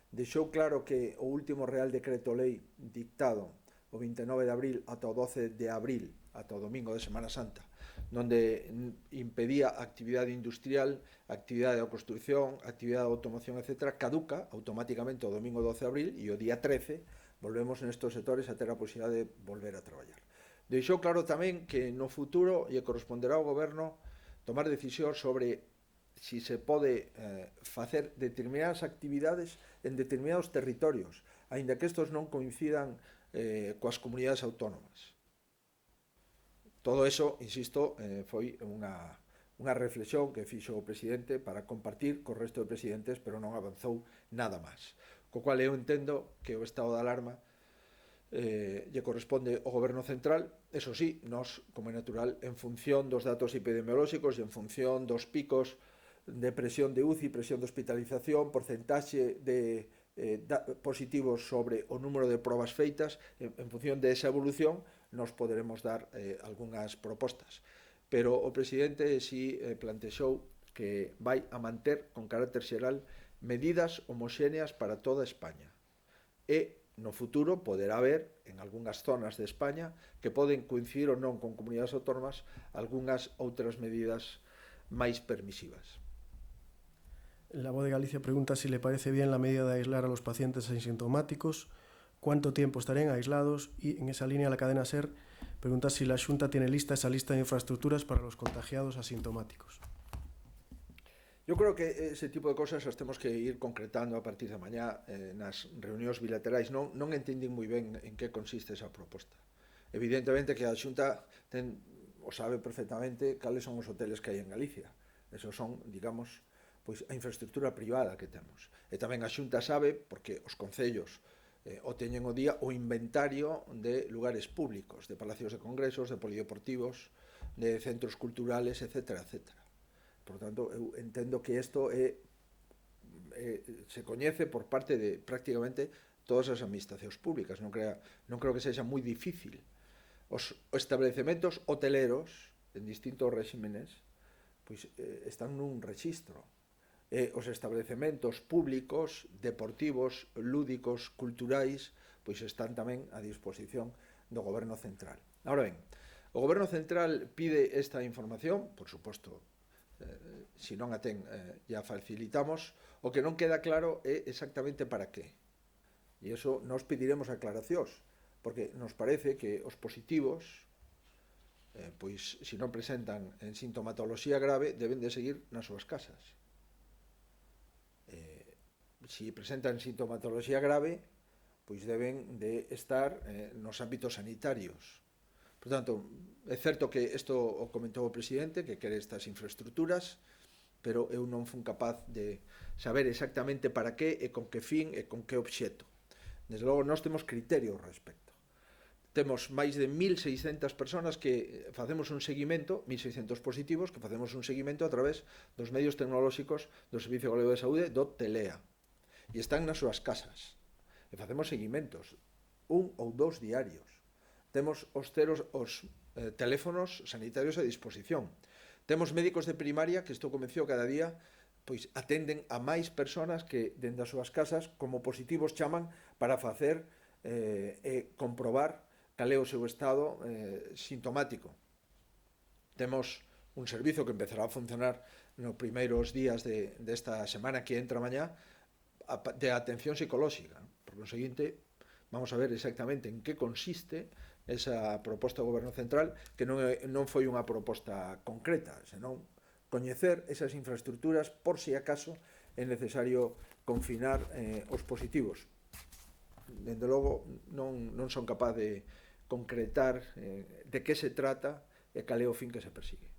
Deixou claro que o último Real Decreto Lei dictado o 29 de abril ata o 12 de abril, ata o domingo de Semana Santa, donde impedía actividade industrial, actividade de construción, actividade de automoción, etc., caduca automáticamente o domingo 12 de abril e o día 13 volvemos nestes sectores a ter a posibilidade de volver a traballar. Deixou claro tamén que no futuro lle corresponderá ao Goberno tomar decisións sobre si se pode facer determinadas actividades en determinados territorios, aínda que estos non coincidan coas comunidades autónomas. Todo eso, insisto, foi unha reflexión que fixo o presidente para compartir co resto de presidentes, pero non avanzou nada máis. Co cual eu entendo que o estado de alarma lle corresponde ao Goberno Central, eso sí, nós, como é natural, en función dos datos epidemiolóxicos e en función dos picos de presión de UCI, presión de hospitalización, porcentaxe de positivos sobre o número de probas feitas, en función de esa evolución, nos poderemos dar algunhas propostas. Pero o presidente sí plantexou que vai a manter con carácter xeral medidas homoxéneas para toda España. E no futuro poderá haber, en algunhas zonas de España, que poden coincidir ou non con comunidades autónomas, algunhas outras medidas máis permisivas. La Voz de Galicia pregunta si le parece bien la medida de aislar a los pacientes asintomáticos, cuánto tiempo estarían aislados y, en esa línea, la cadena SER pregunta si la Xunta tiene lista esa lista de infraestructuras para los contagiados asintomáticos. Yo creo que ese tipo de cosas as temos que ir concretando a partir de mañá nas reunións bilaterais. Non entendín moi ben en que consiste esa proposta. Evidentemente que a Xunta o sabe perfectamente cales son os hoteles que hai en Galicia. Esos son, digamos, pois a infraestructura privada que temos. E tamén a Xunta sabe, porque os concellos o teñen o día, o inventario de lugares públicos, de palacios de congresos, de polideportivos, de centros culturales, etc., etc. Por tanto, eu entendo que isto se coñece por parte de prácticamente todas as administracións públicas. Non creo que sexa moi difícil. Os establecementos hoteleros en distintos réximenes pois, están nun rexistro. Os establecementos públicos, deportivos, lúdicos, culturais, pois están tamén a disposición do Goberno Central. Ahora ben, o Goberno Central pide esta información, por suposto, se non a ten, ya facilitamos. O que non queda claro é exactamente para qué. E iso nos pediremos aclaracións, porque nos parece que os positivos, pois, se non presentan en sintomatoloxía grave, deben de seguir nas súas casas. Se presentan sintomatoloxía grave, pois deben de estar nos ámbitos sanitarios. Por tanto, é certo que isto o comentou o presidente, que quere estas infraestructuras, pero eu non fun capaz de saber exactamente para que e con que fin e con que obxeto. Desde logo, nós temos criterio ao respecto. Temos máis de 1.600 personas que facemos un seguimento, 1.600 positivos, que facemos un seguimento a través dos medios tecnolóxicos do Servicio Galego de Saúde, do TELEA. E están nas súas casas. E facemos seguimentos, 1 ou 2 diarios. Temos os teléfonos sanitarios a disposición. Temos médicos de primaria que estou convencido cada día pois atenden a máis persoas que dende as súas casas como positivos chaman para facer e comprobar cal é o seu estado sintomático. Temos un servizo que empezará a funcionar nos primeiros días desta semana que entra mañá de atención psicolóxica. Por conseguinte, vamos a ver exactamente en que consiste esa proposta do Goberno Central, que non foi unha proposta concreta, senón coñecer esas infraestructuras por si acaso é necesario confinar os positivos. Dende logo, non son capaz de concretar de que se trata e cal é o fin que se persigue.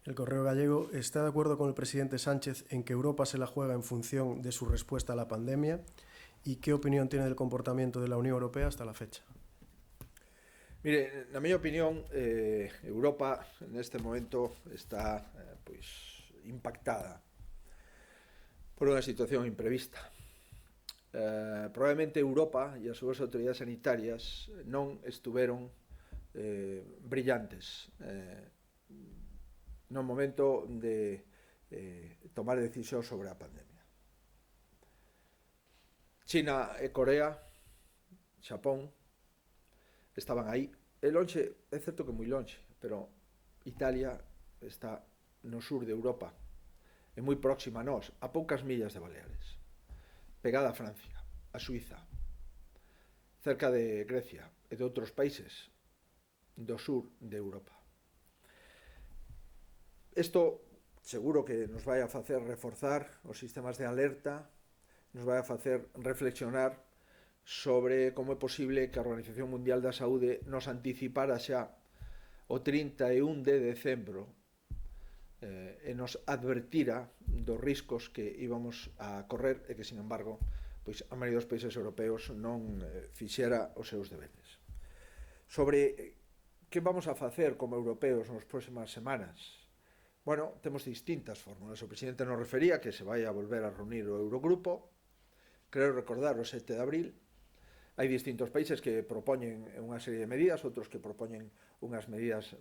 El Correo Gallego está de acuerdo con el presidente Sánchez en que Europa se la juega en función de su respuesta a la pandemia y qué opinión tiene del comportamiento de la Unión Europea hasta la fecha. Mire, na miña opinión, Europa neste momento está impactada por unha situación imprevista. Probablemente Europa e as súas autoridades sanitarias non estuveron brillantes no momento de tomar decisión sobre a pandemia. China e Corea, Xapón, estaban aí. É lonxe, é certo que moi lonxe, pero Italia está no sur de Europa, é moi próxima a nós, a poucas millas de Baleares, pegada a Francia, a Suiza, cerca de Grecia e de outros países do sur de Europa. Isto seguro que nos vai a facer reforzar os sistemas de alerta, nos vai a facer reflexionar sobre como é posible que a Organización Mundial da Saúde nos anticipara xa o 31 de decembro e nos advertira dos riscos que íbamos a correr e que, sin embargo, pois a maioría dos países europeos non fixera os seus deberes. Sobre que vamos a facer como europeos nas próximas semanas? Bueno, temos distintas fórmulas. O presidente nos refería que se vai a volver a reunir o Eurogrupo. Creo recordar o 7 de abril. Hai distintos países que propoñen unha serie de medidas, outros que propoñen unhas medidas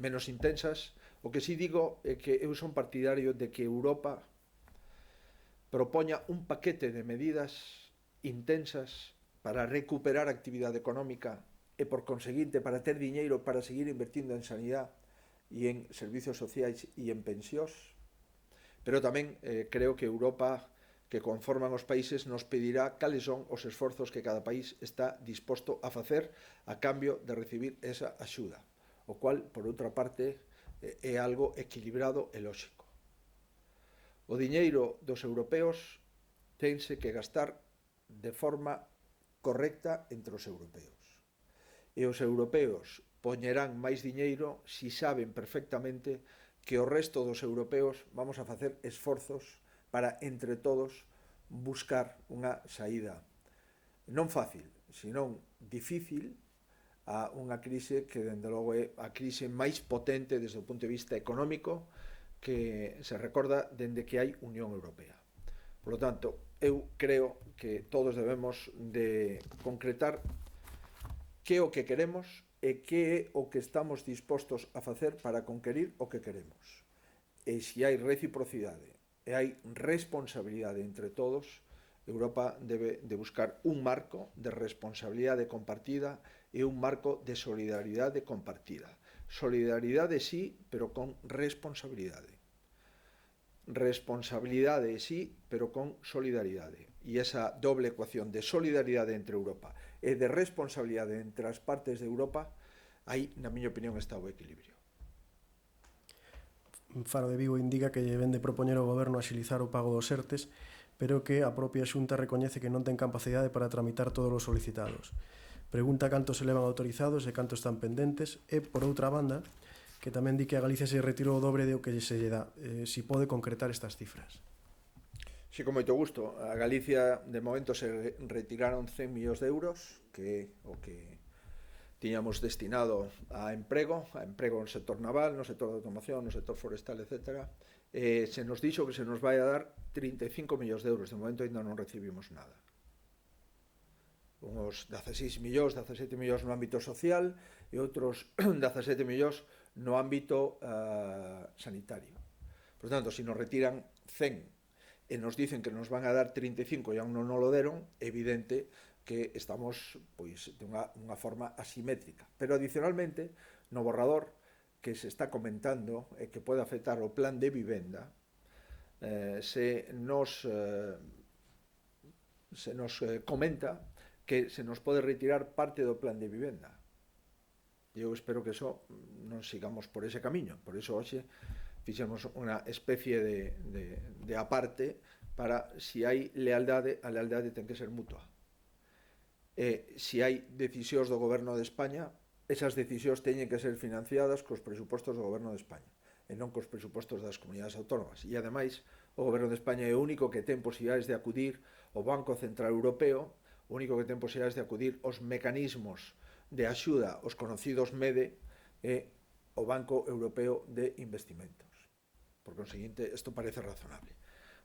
menos intensas. O que sí digo é que eu son partidario de que Europa propoña un paquete de medidas intensas para recuperar a actividade económica e, por conseguinte, para ter diñeiro para seguir invertindo en sanidade e en servicios sociais e en pensións. Pero tamén creo que Europa, que conforman os países, nos pedirá cales son os esforzos que cada país está disposto a facer a cambio de recibir esa axuda, o cual, por outra parte, é algo equilibrado e lóxico. O diñeiro dos europeos tense que gastar de forma correcta entre os europeos. E os europeos poñerán máis diñeiro si saben perfectamente que o resto dos europeos vamos a facer esforzos para, entre todos, buscar unha saída non fácil, senón difícil a unha crise que, dende logo, é a crise máis potente desde o punto de vista económico que se recorda dende que hai Unión Europea. Por lo tanto, eu creo que todos debemos de concretar que é o que queremos e que é o que estamos dispostos a facer para conquerir o que queremos. E se hai reciprocidade e hai responsabilidade entre todos, Europa debe de buscar un marco de responsabilidade compartida e un marco de solidaridade compartida. Solidaridade sí, pero con responsabilidade. Responsabilidade sí, pero con solidaridade. E esa doble ecuación de solidaridade entre Europa e de responsabilidade entre as partes de Europa, aí, na miña opinión, está o equilibrio. Faro de Vigo indica que deben de propoñer ao goberno axilizar o pago dos ERTES, pero que a propia Xunta recoñece que non ten capacidade para tramitar todos os solicitados. Pregunta cantos se levan autorizados e cantos están pendentes e, por outra banda, que tamén di que a Galicia se retirou o dobre do que se lle dá. Si pode concretar estas cifras. Sí, con moito gusto. A Galicia, de momento, se retiraron 100 millóns de euros, que é o que tiñamos destinado a emprego no sector naval, no sector de automoción, no sector forestal, etc. Se nos dixo que se nos vai a dar 35 millóns de euros. De momento ainda non recibimos nada. Uns 16 millóns, 17 millóns no ámbito social e outros 17 millóns no ámbito sanitario. Por tanto, se nos retiran 100 e nos dicen que nos van a dar 35 e aún non lo deron, é evidente que estamos pois de unha forma asimétrica. Pero adicionalmente, no borrador que se está comentando e que pode afectar o plan de vivenda, se nos comenta que se nos pode retirar parte do plan de vivenda. Eu espero que eso non sigamos por ese camiño. Por iso hoxe fixemos unha especie de aparte para, si hai lealdade, a lealdade ten que ser mutua. Si hai decisións do Goberno de España, esas decisións teñen que ser financiadas cos presupostos do Goberno de España e non cos presupostos das comunidades autónomas. E, ademais, o Goberno de España é o único que ten posibilidades de acudir ao Banco Central Europeo, o único que ten posibilidades de acudir aos mecanismos de axuda, os conocidos MEDE, e o Banco Europeo de Investimentos. Por conseguinte, isto parece razonable.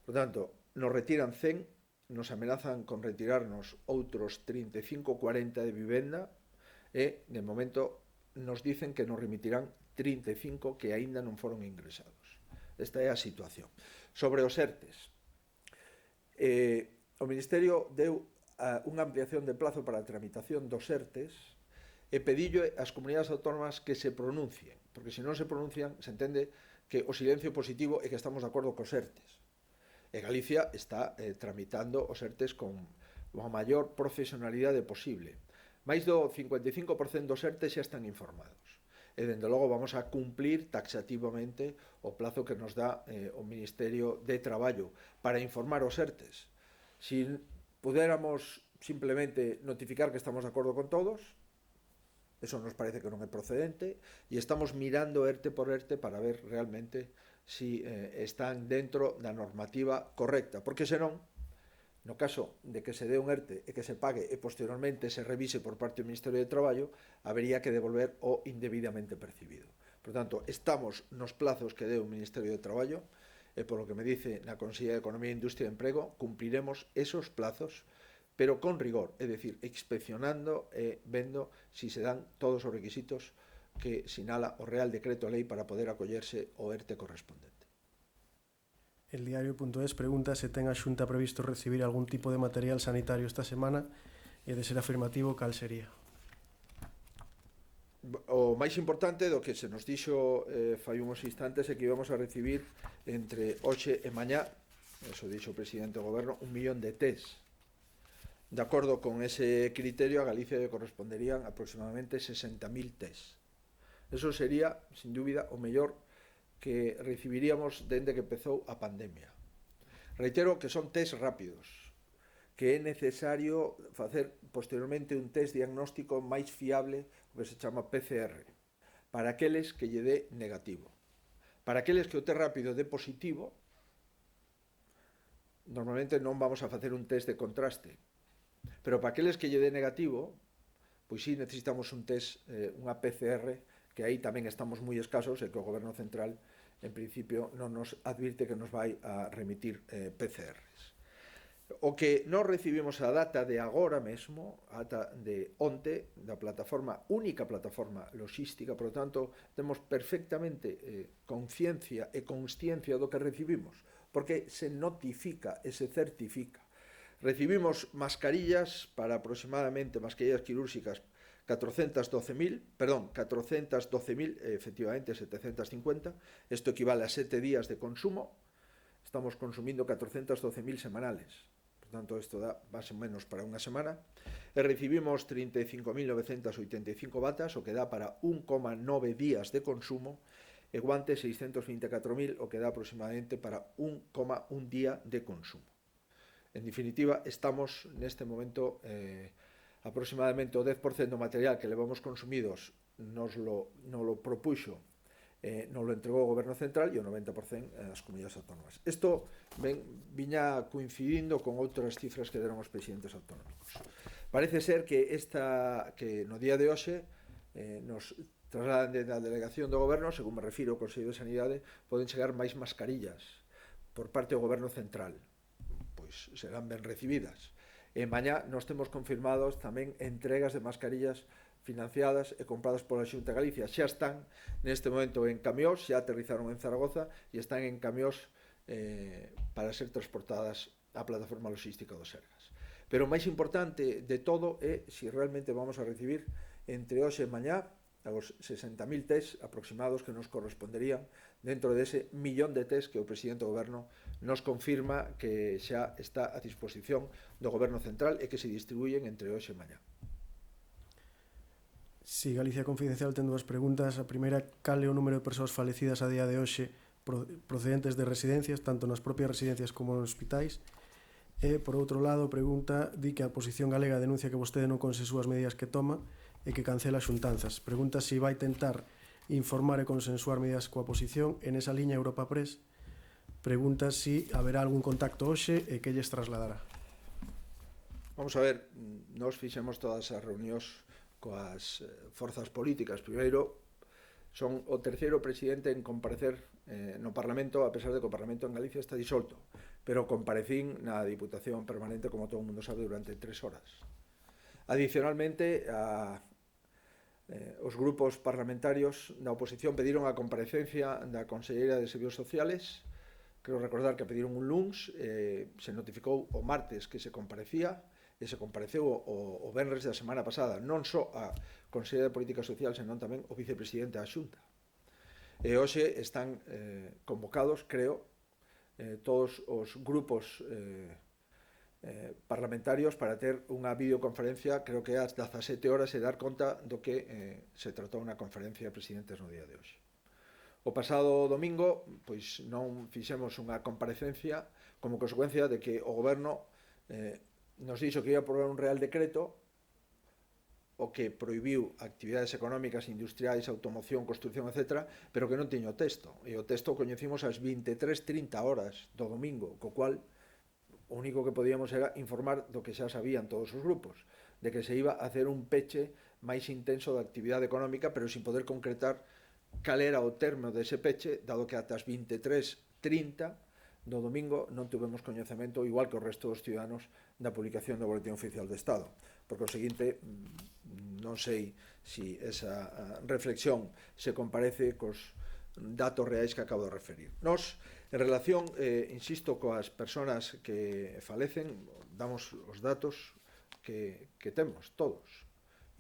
Por tanto, nos retiran 100, nos amenazan con retirarnos outros 35-40 de vivenda e, de momento, nos dicen que nos remitirán 35 que aínda non foron ingresados. Esta é a situación. Sobre os ERTES, o Ministerio deu unha ampliación de plazo para a tramitación dos ERTES e pedillo ás comunidades autónomas que se pronuncien, porque se non se pronuncian, se entende que o silencio positivo é que estamos de acordo cos ERTES. E Galicia está tramitando os ERTES con a maior profesionalidade posible. Máis do 55% dos ERTES xa están informados. E, dende logo, vamos a cumplir taxativamente o plazo que nos dá o Ministerio de Traballo para informar os ERTES. Si pudéramos simplemente notificar que estamos de acordo con todos, eso nos parece que non é procedente, e estamos mirando ERTE por ERTE para ver realmente si están dentro da normativa correcta, porque senón, no caso de que se dé un ERTE e que se pague e posteriormente se revise por parte do Ministerio de Traballo, habería que devolver o indebidamente percibido. Por tanto, estamos nos plazos que deu o Ministerio de Traballo e, polo que me dice na Consellería de Economía, Industria e Emprego, cumpriremos esos plazos, pero con rigor, é dicir, inspeccionando e vendo si se dan todos os requisitos que sinala o Real Decreto Lei para poder acollerse o ERTE correspondente. El diario.es pregunta se ten a Xunta previsto recibir algún tipo de material sanitario esta semana e, de ser afirmativo, cal sería? O máis importante do que se nos dixo fai uns instantes é que íbamos a recibir entre hoxe e mañá, eso dixo o presidente do Goberno, 1 millón de test. De acordo con ese criterio, a Galicia lle corresponderían aproximadamente 60.000 test. Eso sería, sin dúbida, o mellor que recibiríamos dende que empezou a pandemia. Reitero que son test rápidos, que é necesario facer posteriormente un test diagnóstico máis fiable, o que se chama PCR, para aqueles que lle dé negativo. Para aqueles que o test rápido dé positivo, normalmente non vamos a facer un test de contraste, pero para aqueles que lle dé negativo, pois sí necesitamos un test, unha PCR, que aí tamén estamos moi escasos e que o Goberno Central, en principio, non nos advirte que nos vai a remitir PCRs. O que non recibimos a data de agora mesmo, a data de onte, da plataforma, única plataforma logística, por lo tanto, temos perfectamente conciencia e consciencia do que recibimos, porque se notifica e se certifica. Recibimos mascarillas para aproximadamente, mascarillas quirúrxicas, 412.000, efectivamente 750, isto equivale a 7 días de consumo, estamos consumindo 412.000 semanales, por tanto isto dá máis ou menos para unha semana, e recibimos 35.985 batas, o que dá para 1,9 días de consumo, e guantes 624.000, o que dá aproximadamente para 1,1 día de consumo. En definitiva, estamos neste momento aproximadamente o 10% do material que levamos consumidos nos lo propuxo nos lo entregou o Goberno Central e o 90% as comunidades autónomas. Isto viña coincidindo con outras cifras que deron os presidentes autonómicos. Parece ser que no día de hoxe nos trasladan da delegación do Goberno, según me refiro ao Consello de Sanidade, poden chegar máis mascarillas por parte do Goberno Central. Pois serán ben recibidas. E mañá nos temos confirmados tamén entregas de mascarillas financiadas e compradas pola Xunta de Galicia. Xa están neste momento en camións, xa aterrizaron en Zaragoza e están en camións para ser transportadas á plataforma logística do Sergas. Pero o máis importante de todo é se realmente vamos a recibir entre hoxe e mañá os 60.000 test aproximados que nos corresponderían dentro dese millón de test que o presidente do Goberno nos confirma que xa está a disposición do Goberno Central e que se distribuyen entre hoxe e mañá. Si Galicia Confidencial ten dúas preguntas. A primeira, cal é o número de persoas falecidas a día de hoxe procedentes de residencias, tanto nas propias residencias como nos hospitais? E, por outro lado, pregunta, di que a oposición galega denuncia que vostede non consensúa as medidas que toma e que cancela as xuntanzas. Pregunta se vai tentar informar e consensuar medidas coa oposición en esa liña Europa Press. Pregunta se haberá algún contacto hoxe e que lles trasladará. Vamos a ver, nós fixemos todas as reunións coas forzas políticas. Primeiro, son o terceiro presidente en comparecer no Parlamento, a pesar de que o Parlamento en Galicia está disolto, pero comparecín na Diputación Permanente, como todo o mundo sabe, durante 3 horas. Adicionalmente, os grupos parlamentarios da oposición pediron a comparecencia da Conselleira de Servicios Sociales. Quero recordar que pediron un luns, se notificou o martes que se comparecía, e se compareceu o venres da semana pasada, non só a Conselleira de Política Social, senón tamén o vicepresidente da Xunta. E hoxe están convocados, creo, todos os grupos parlamentarios para ter unha videoconferencia, creo que ás 17 horas, e dar conta do que se tratou na conferencia de presidentes no día de hoxe. O pasado domingo, pois non fixemos unha comparecencia como consecuencia de que o Goberno nos dixo que ia aprobar un real decreto o que prohibiu actividades económicas, industriais, automoción, construcción, etc., pero que non tiña o texto. E o texto o coñecimos ás 23:30 horas do domingo, co cual o único que podíamos era informar do que xa sabían todos os grupos, de que se iba a hacer un peche máis intenso da actividade económica, pero sin poder concretar cal era o termo dese peche, dado que ata as 23:30 do domingo non tuvemos coñecemento, igual que o resto dos ciudadanos, da publicación do Boletín Oficial do Estado. Por conseguinte, non sei se esa reflexión se comparece cos datos reais que acabo de referir. Nos, en relación, insisto, coas persoas que falecen, damos os datos que temos, todos.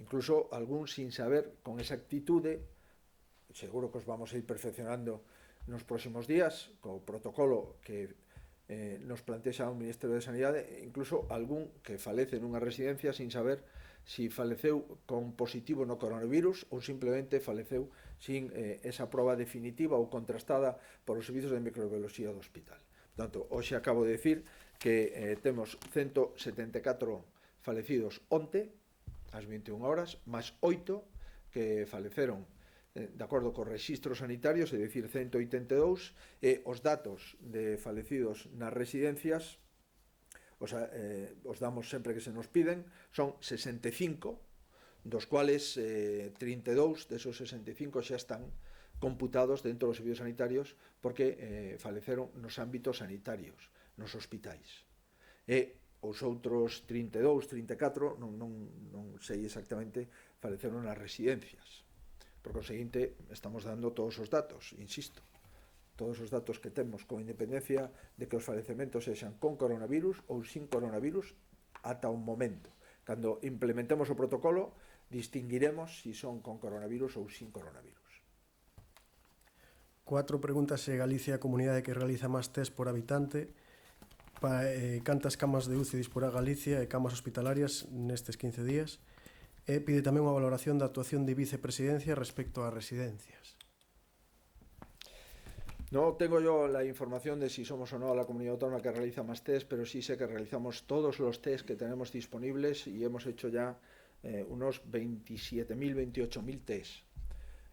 Incluso algún sin saber con exactitude, seguro que os vamos a ir perfeccionando nos próximos días, co protocolo que nos plantexa o Ministerio de Sanidade, incluso algún que falece nunha residencia sin saber si faleceu con positivo no coronavirus ou simplemente faleceu sin esa proba definitiva ou contrastada por os servizos de microbiología do hospital. Por tanto, hoxe acabo de decir que temos 174 falecidos onte, ás 21 horas, máis 8 que faleceron de acordo cos registros sanitarios, é dicir, 182, e os datos de falecidos nas residencias, os damos sempre que se nos piden, son 65, dos cuales 32 desos 65 xa están computados dentro dos servicios sanitarios porque faleceron nos ámbitos sanitarios, nos hospitais. E os outros 32, 34, non sei exactamente, faleceron nas residencias. Por conseguinte, estamos dando todos os datos, insisto, todos os datos que temos, con independencia de que os falecementos sexan con coronavirus ou sin coronavirus, ata un momento. Cando implementemos o protocolo, distinguiremos si son con coronavirus ou sin coronavirus. 4 preguntas se Galicia a comunidade que realiza máis test por habitante, cantas camas de UCI disporá Galicia e camas hospitalarias nestes 15 días, e pide tamén unha valoración da actuación de vicepresidencia respecto ás residencias. No tengo yo la información de si somos o no la comunidad autónoma que realiza más test, pero sí sé que realizamos todos los test que tenemos disponibles y hemos hecho ya unos 27.000, 28.000 test.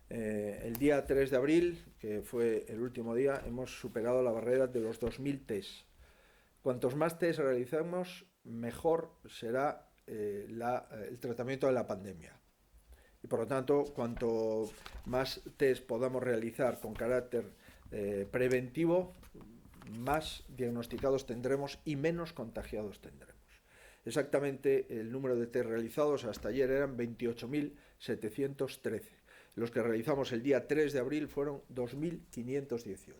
El día 3 de abril, que fue el último día, hemos superado la barrera de los 2.000 test. Cuantos más test realicemos, mejor será el tratamiento de la pandemia. Y por lo tanto, cuanto más test podamos realizar con carácter preventivo, más diagnosticados tendremos y menos contagiados tendremos. Exactamente el número de test realizados hasta ayer eran 28.713. Los que realizamos el día 3 de abril fueron 2.518.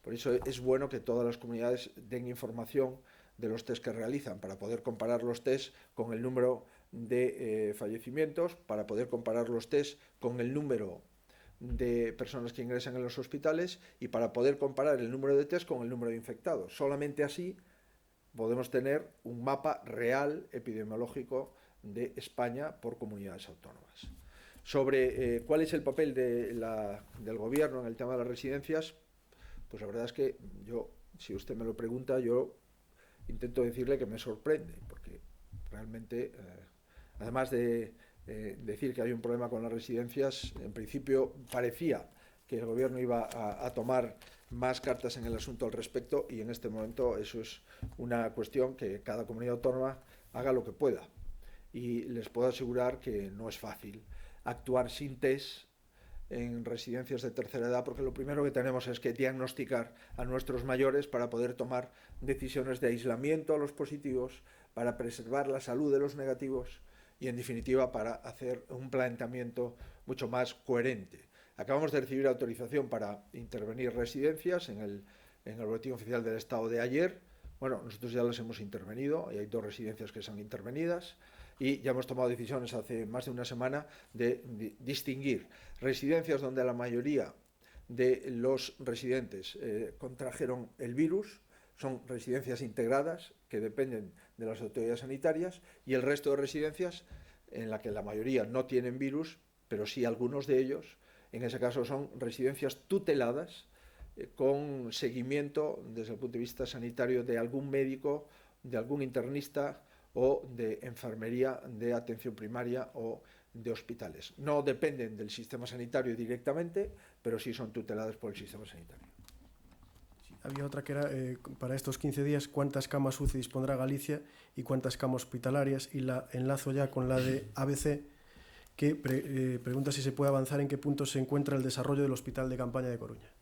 Por eso es bueno que todas las comunidades den información de los test que realizan, para poder comparar los test con el número de fallecimientos, para poder comparar los test con el número de personas que ingresan en los hospitales y para poder comparar el número de test con el número de infectados. Solamente así podemos tener un mapa real epidemiológico de España por comunidades autónomas. Sobre cuál es el papel del gobierno en el tema de las residencias, pues la verdad es que yo, si usted me lo pregunta, yo intento decirle que me sorprende, porque realmente, además de decir que hay un problema con las residencias, en principio parecía que el gobierno iba a tomar más cartas en el asunto al respecto, y en este momento eso es una cuestión que cada comunidad autónoma haga lo que pueda. Y les puedo asegurar que no es fácil actuar sin test en residencias de tercera edad, porque lo primero que tenemos es que diagnosticar a nuestros mayores para poder tomar decisiones de aislamiento a los positivos, para preservar la salud de los negativos y, en definitiva, para hacer un planteamiento mucho más coherente. Acabamos de recibir autorización para intervenir residencias en el Boletín Oficial del Estado de ayer. Bueno, nosotros ya las hemos intervenido, y hay 2 residencias que son intervenidas, y ya hemos tomado decisiones hace más de una semana de distinguir residencias donde la mayoría de los residentes contrajeron el virus, son residencias integradas que dependen de las autoridades sanitarias, y el resto de residencias en la que la mayoría no tienen virus, pero sí algunos de ellos, en ese caso son residencias tuteladas con seguimiento desde el punto de vista sanitario de algún médico, de algún internista o de enfermería de atención primaria o de hospitales. No dependen del sistema sanitario directamente, pero sí son tuteladas por el sistema sanitario. Sí, había otra que era, para estos 15 días, ¿cuántas camas UCI dispondrá Galicia y cuántas camas hospitalarias? Y la enlazo ya con la de ABC, que pregunta si se puede avanzar en qué punto se encuentra el desarrollo del Hospital de Campaña de Coruña.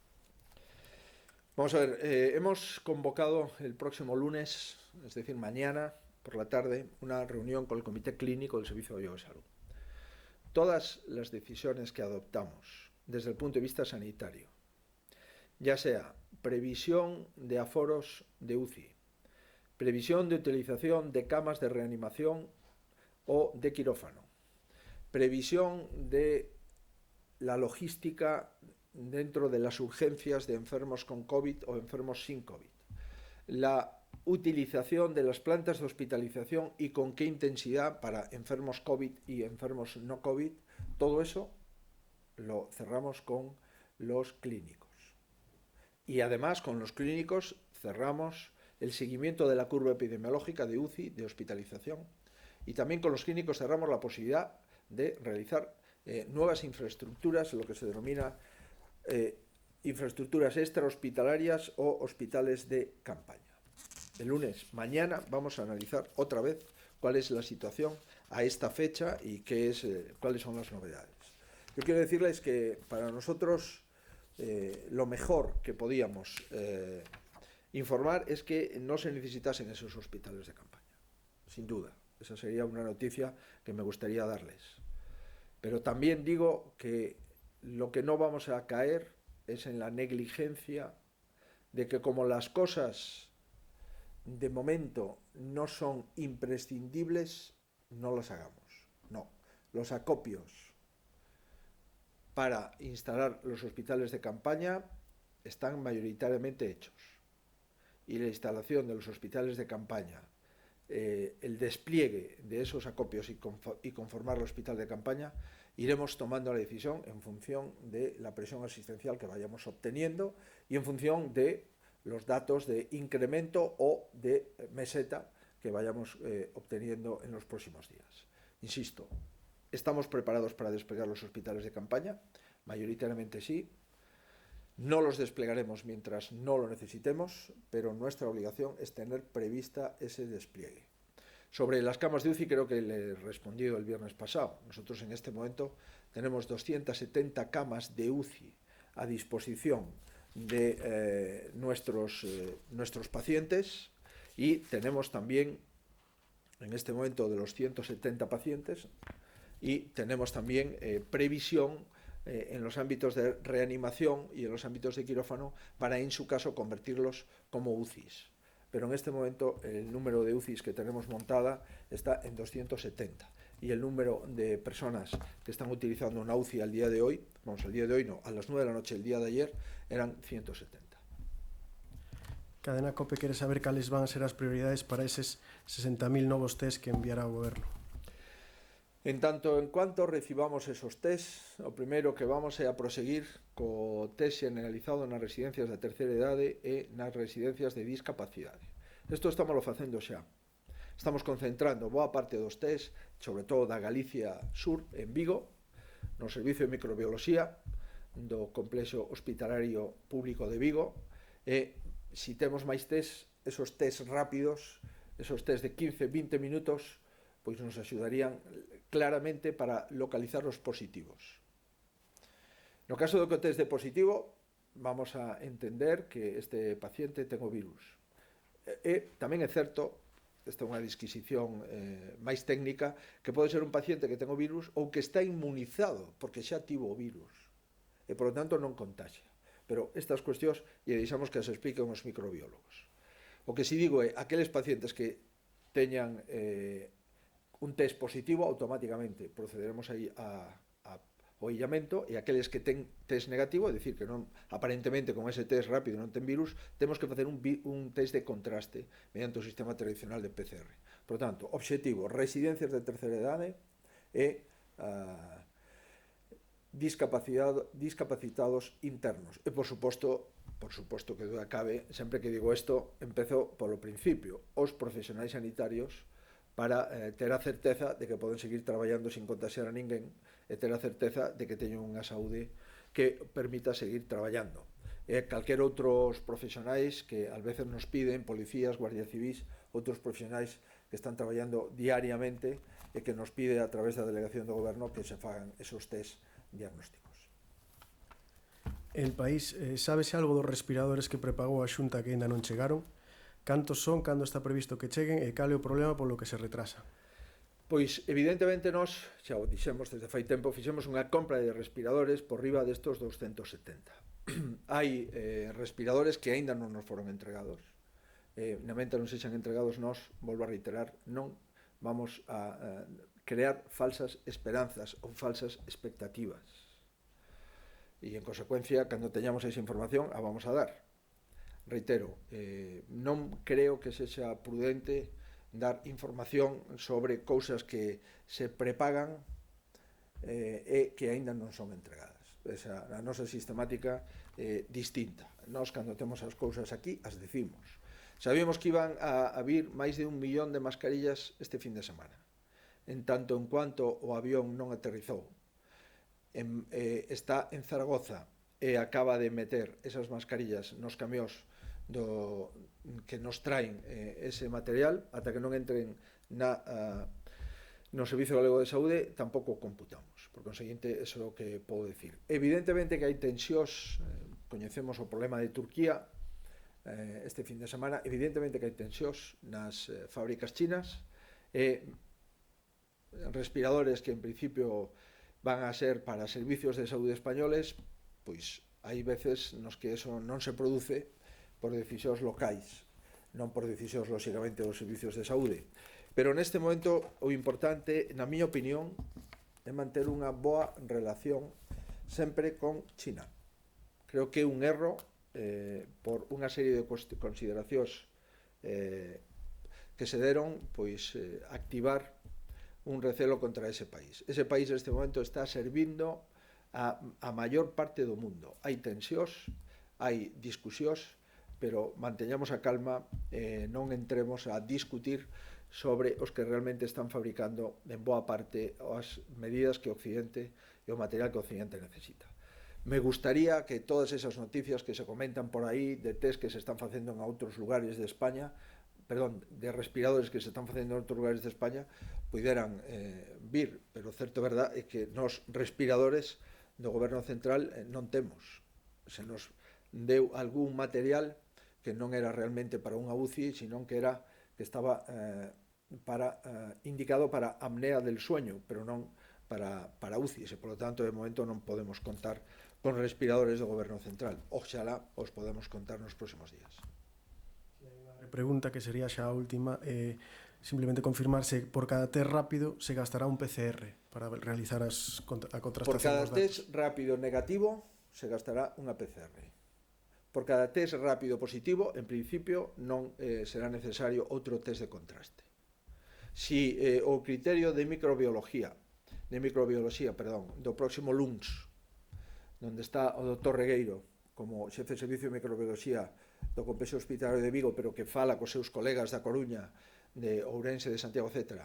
Vamos a ver, hemos convocado el próximo lunes, es decir, mañana por la tarde, una reunión con el Comité Clínico del Servicio de Salud. Todas las decisiones que adoptamos desde el punto de vista sanitario, ya sea previsión de aforos de UCI, previsión de utilización de camas de reanimación o de quirófano, previsión de la logística dentro de las urgencias de enfermos con COVID o enfermos sin COVID, la utilización de las plantas de hospitalización y con qué intensidad para enfermos COVID y enfermos no COVID, todo eso lo cerramos con los clínicos. Y además con los clínicos cerramos el seguimiento de la curva epidemiológica de UCI, de hospitalización, y también con los clínicos cerramos la posibilidad de realizar nuevas infraestructuras, lo que se denomina infraestructuras extrahospitalarias o hospitales de campaña. El lunes, mañana, vamos a analizar otra vez cuál es la situación a esta fecha y cuáles son las novedades. Yo quiero decirles que para nosotros lo mejor que podíamos informar es que no se necesitasen esos hospitales de campaña, sin duda. Esa sería una noticia que me gustaría darles. Pero también digo que lo que no vamos a caer es en la negligencia de que, como las cosas de momento no son imprescindibles, no las hagamos. No, los acopios para instalar los hospitales de campaña están mayoritariamente hechos, y la instalación de los hospitales de campaña, el despliegue de esos acopios y conformar el hospital de campaña, iremos tomando la decisión en función de la presión asistencial que vayamos obteniendo y en función de los datos de incremento o de meseta que vayamos obteniendo en los próximos días. Insisto, ¿Estamos preparados para desplegar los hospitales de campaña? Mayoritariamente sí. No los desplegaremos mientras no lo necesitemos, pero nuestra obligación es tener prevista ese despliegue. Sobre las camas de UCI creo que le he respondido el viernes pasado. Nosotros en este momento tenemos 270 camas de UCI a disposición de nuestros pacientes, y tenemos también en este momento de los 170 pacientes, y tenemos también previsión en los ámbitos de reanimación y en los ámbitos de quirófano para, en su caso, convertirlos como UCIs. Pero en este momento el número de UCIs que tenemos montada está en 270, y el número de personas que están utilizando una UCI al día de hoy, a las 9 de la noche el día de ayer, eran 170. Cadena COPE quere saber cales van a ser as prioridades para eses 60.000 novos test que enviará o Goberno. En tanto en cuanto recibamos esos test, o primeiro que vamos é a proseguir co test generalizado nas residencias de terceira idade e nas residencias de discapacidade. Isto estamos facendo xa. Estamos concentrando boa parte dos test, sobre todo da Galicia Sur, en Vigo, no Servicio de Microbioloxía do Complexo Hospitalario Público de Vigo, e si temos máis test, esos test rápidos, esos test de 15-20 minutos, pois nos axudarían claramente para localizar os positivos. No caso do que o test de positivo, vamos a entender que este paciente ten o virus. E tamén é certo, esta é unha disquisición máis técnica, que pode ser un paciente que ten o virus ou que está inmunizado porque xa tivo o virus e, por lo tanto, non contagia. Pero estas cuestións lle deixamos que as expliquen os microbiólogos. O que si digo é, aqueles pacientes que teñan un test positivo, automáticamente procederemos aí ao illamento, e aqueles que ten test negativo, é dicir, que non, aparentemente con ese test rápido non ten virus, temos que facer un test de contraste mediante o sistema tradicional de PCR. Por tanto, obxectivo, residencias de terceira idade e discapacitados internos. E, por suposto que duda cabe, sempre que digo isto, empezo polo principio, os profesionais sanitarios, para ter a certeza de que poden seguir traballando sin contagiar a ninguén e ter a certeza de que teñen unha saúde que permita seguir traballando. E calquer outros profesionais que ás veces nos piden, policías, guardias civís, outros profesionais que están traballando diariamente e que nos pide a través da delegación do Goberno que se fagan esos test diagnósticos. El país, sábese algo dos respiradores que prepagou a Xunta que ainda non chegaron? Cantos son, cando está previsto que cheguen e cal é o problema polo que se retrasa? Pois, evidentemente, nós, xa o dixemos desde fai tempo, fixemos unha compra de respiradores por riba destos 270. Hai respiradores que aínda non nos foron entregados. Na mente non sexan entregados, nós, volvo a reiterar, non vamos a crear falsas esperanzas ou falsas expectativas. E, en consecuencia, cando teñamos esa información, a vamos a dar. Reitero, non creo que sexa prudente dar información sobre cousas que se prepagan e que aínda non son entregadas. A nosa sistemática é distinta. Nós, cando temos as cousas aquí, as decimos. Sabíamos que iban a vir máis de 1 millón de mascarillas este fin de semana. En tanto en cuanto o avión non aterrizou, está en Zaragoza e acaba de meter esas mascarillas nos camións que nos traen ese material, ata que non entren no Servicio Galego de Saúde, tampouco computamos. Por conseguinte, eso é o que podo decir. Evidentemente que hai tensións, coñecemos o problema de Turquía este fin de semana, evidentemente que hai tensións nas fábricas chinas, respiradores que en principio van a ser para servicios de saúde españoles, pois hai veces nos que eso non se produce por decisións locais, non por decisións, lóxicamente, dos servicios de saúde. Pero neste momento o importante, na miña opinión, é manter unha boa relación sempre con China. Creo que é un erro por unha serie de consideracións que se deron, pois activar un recelo contra ese país. Ese país neste momento está servindo a maior parte do mundo. Hai tensións, hai discusións, pero manteñamos a calma, non entremos a discutir sobre os que realmente están fabricando en boa parte as medidas que Occidente e o material que Occidente necesita. Me gustaría que todas esas noticias que se comentan por aí de test que se están facendo en outros lugares de España, perdón, de respiradores que se están facendo en outros lugares de España, puderan vir, pero certo verdad é que nos respiradores do Goberno Central non temos. Se nos deu algún material que non era realmente para unha UCI, sino que estaba indicado para apnea del sueño, pero non para UCIs, e, por lo tanto, de momento non podemos contar con respiradores do Goberno Central. Oxalá os podemos contar nos próximos días. Pregunta que sería xa a última, simplemente confirmarse por cada test rápido se gastará un PCR para realizar a contrastación. Por cada test rápido negativo se gastará unha PCR. Por cada test rápido positivo, en principio, non será necesario outro test de contraste. Si o criterio de microbioloxía do próximo LUNS, onde está o Dr. Regueiro como xefe de servicio de microbioloxía do Complexo Hospitalario de Vigo, pero que fala cos seus colegas da Coruña, de Ourense, de Santiago, etc.,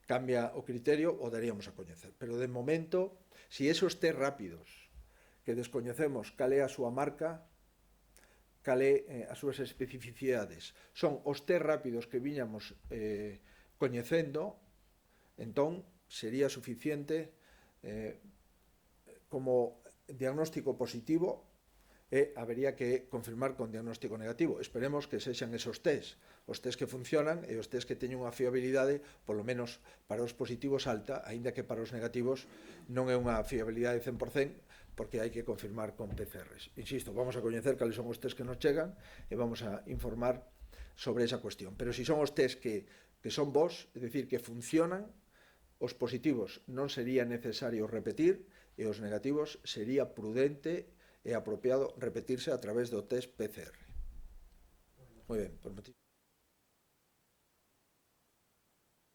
cambia o criterio, o daríamos a coñecer. Pero, de momento, si esos test rápidos, que descoñecemos cal é a súa marca, cal é as súas especificidades, son os test rápidos que viñamos coñecendo, entón sería suficiente como diagnóstico positivo e habería que confirmar con diagnóstico negativo. Esperemos que sexan esos test, os test que funcionan e os test que teñen unha fiabilidade, polo menos para os positivos alta, aínda que para os negativos non é unha fiabilidade 100%, porque hai que confirmar con PCRs. Insisto, vamos a coñecer cales son os test que nos chegan e vamos a informar sobre esa cuestión. Pero se son os test que son bons, é dicir, que funcionan, os positivos non sería necesario repetir e os negativos sería prudente e apropiado repetirse a través do test PCR. Moi ben, por motivo.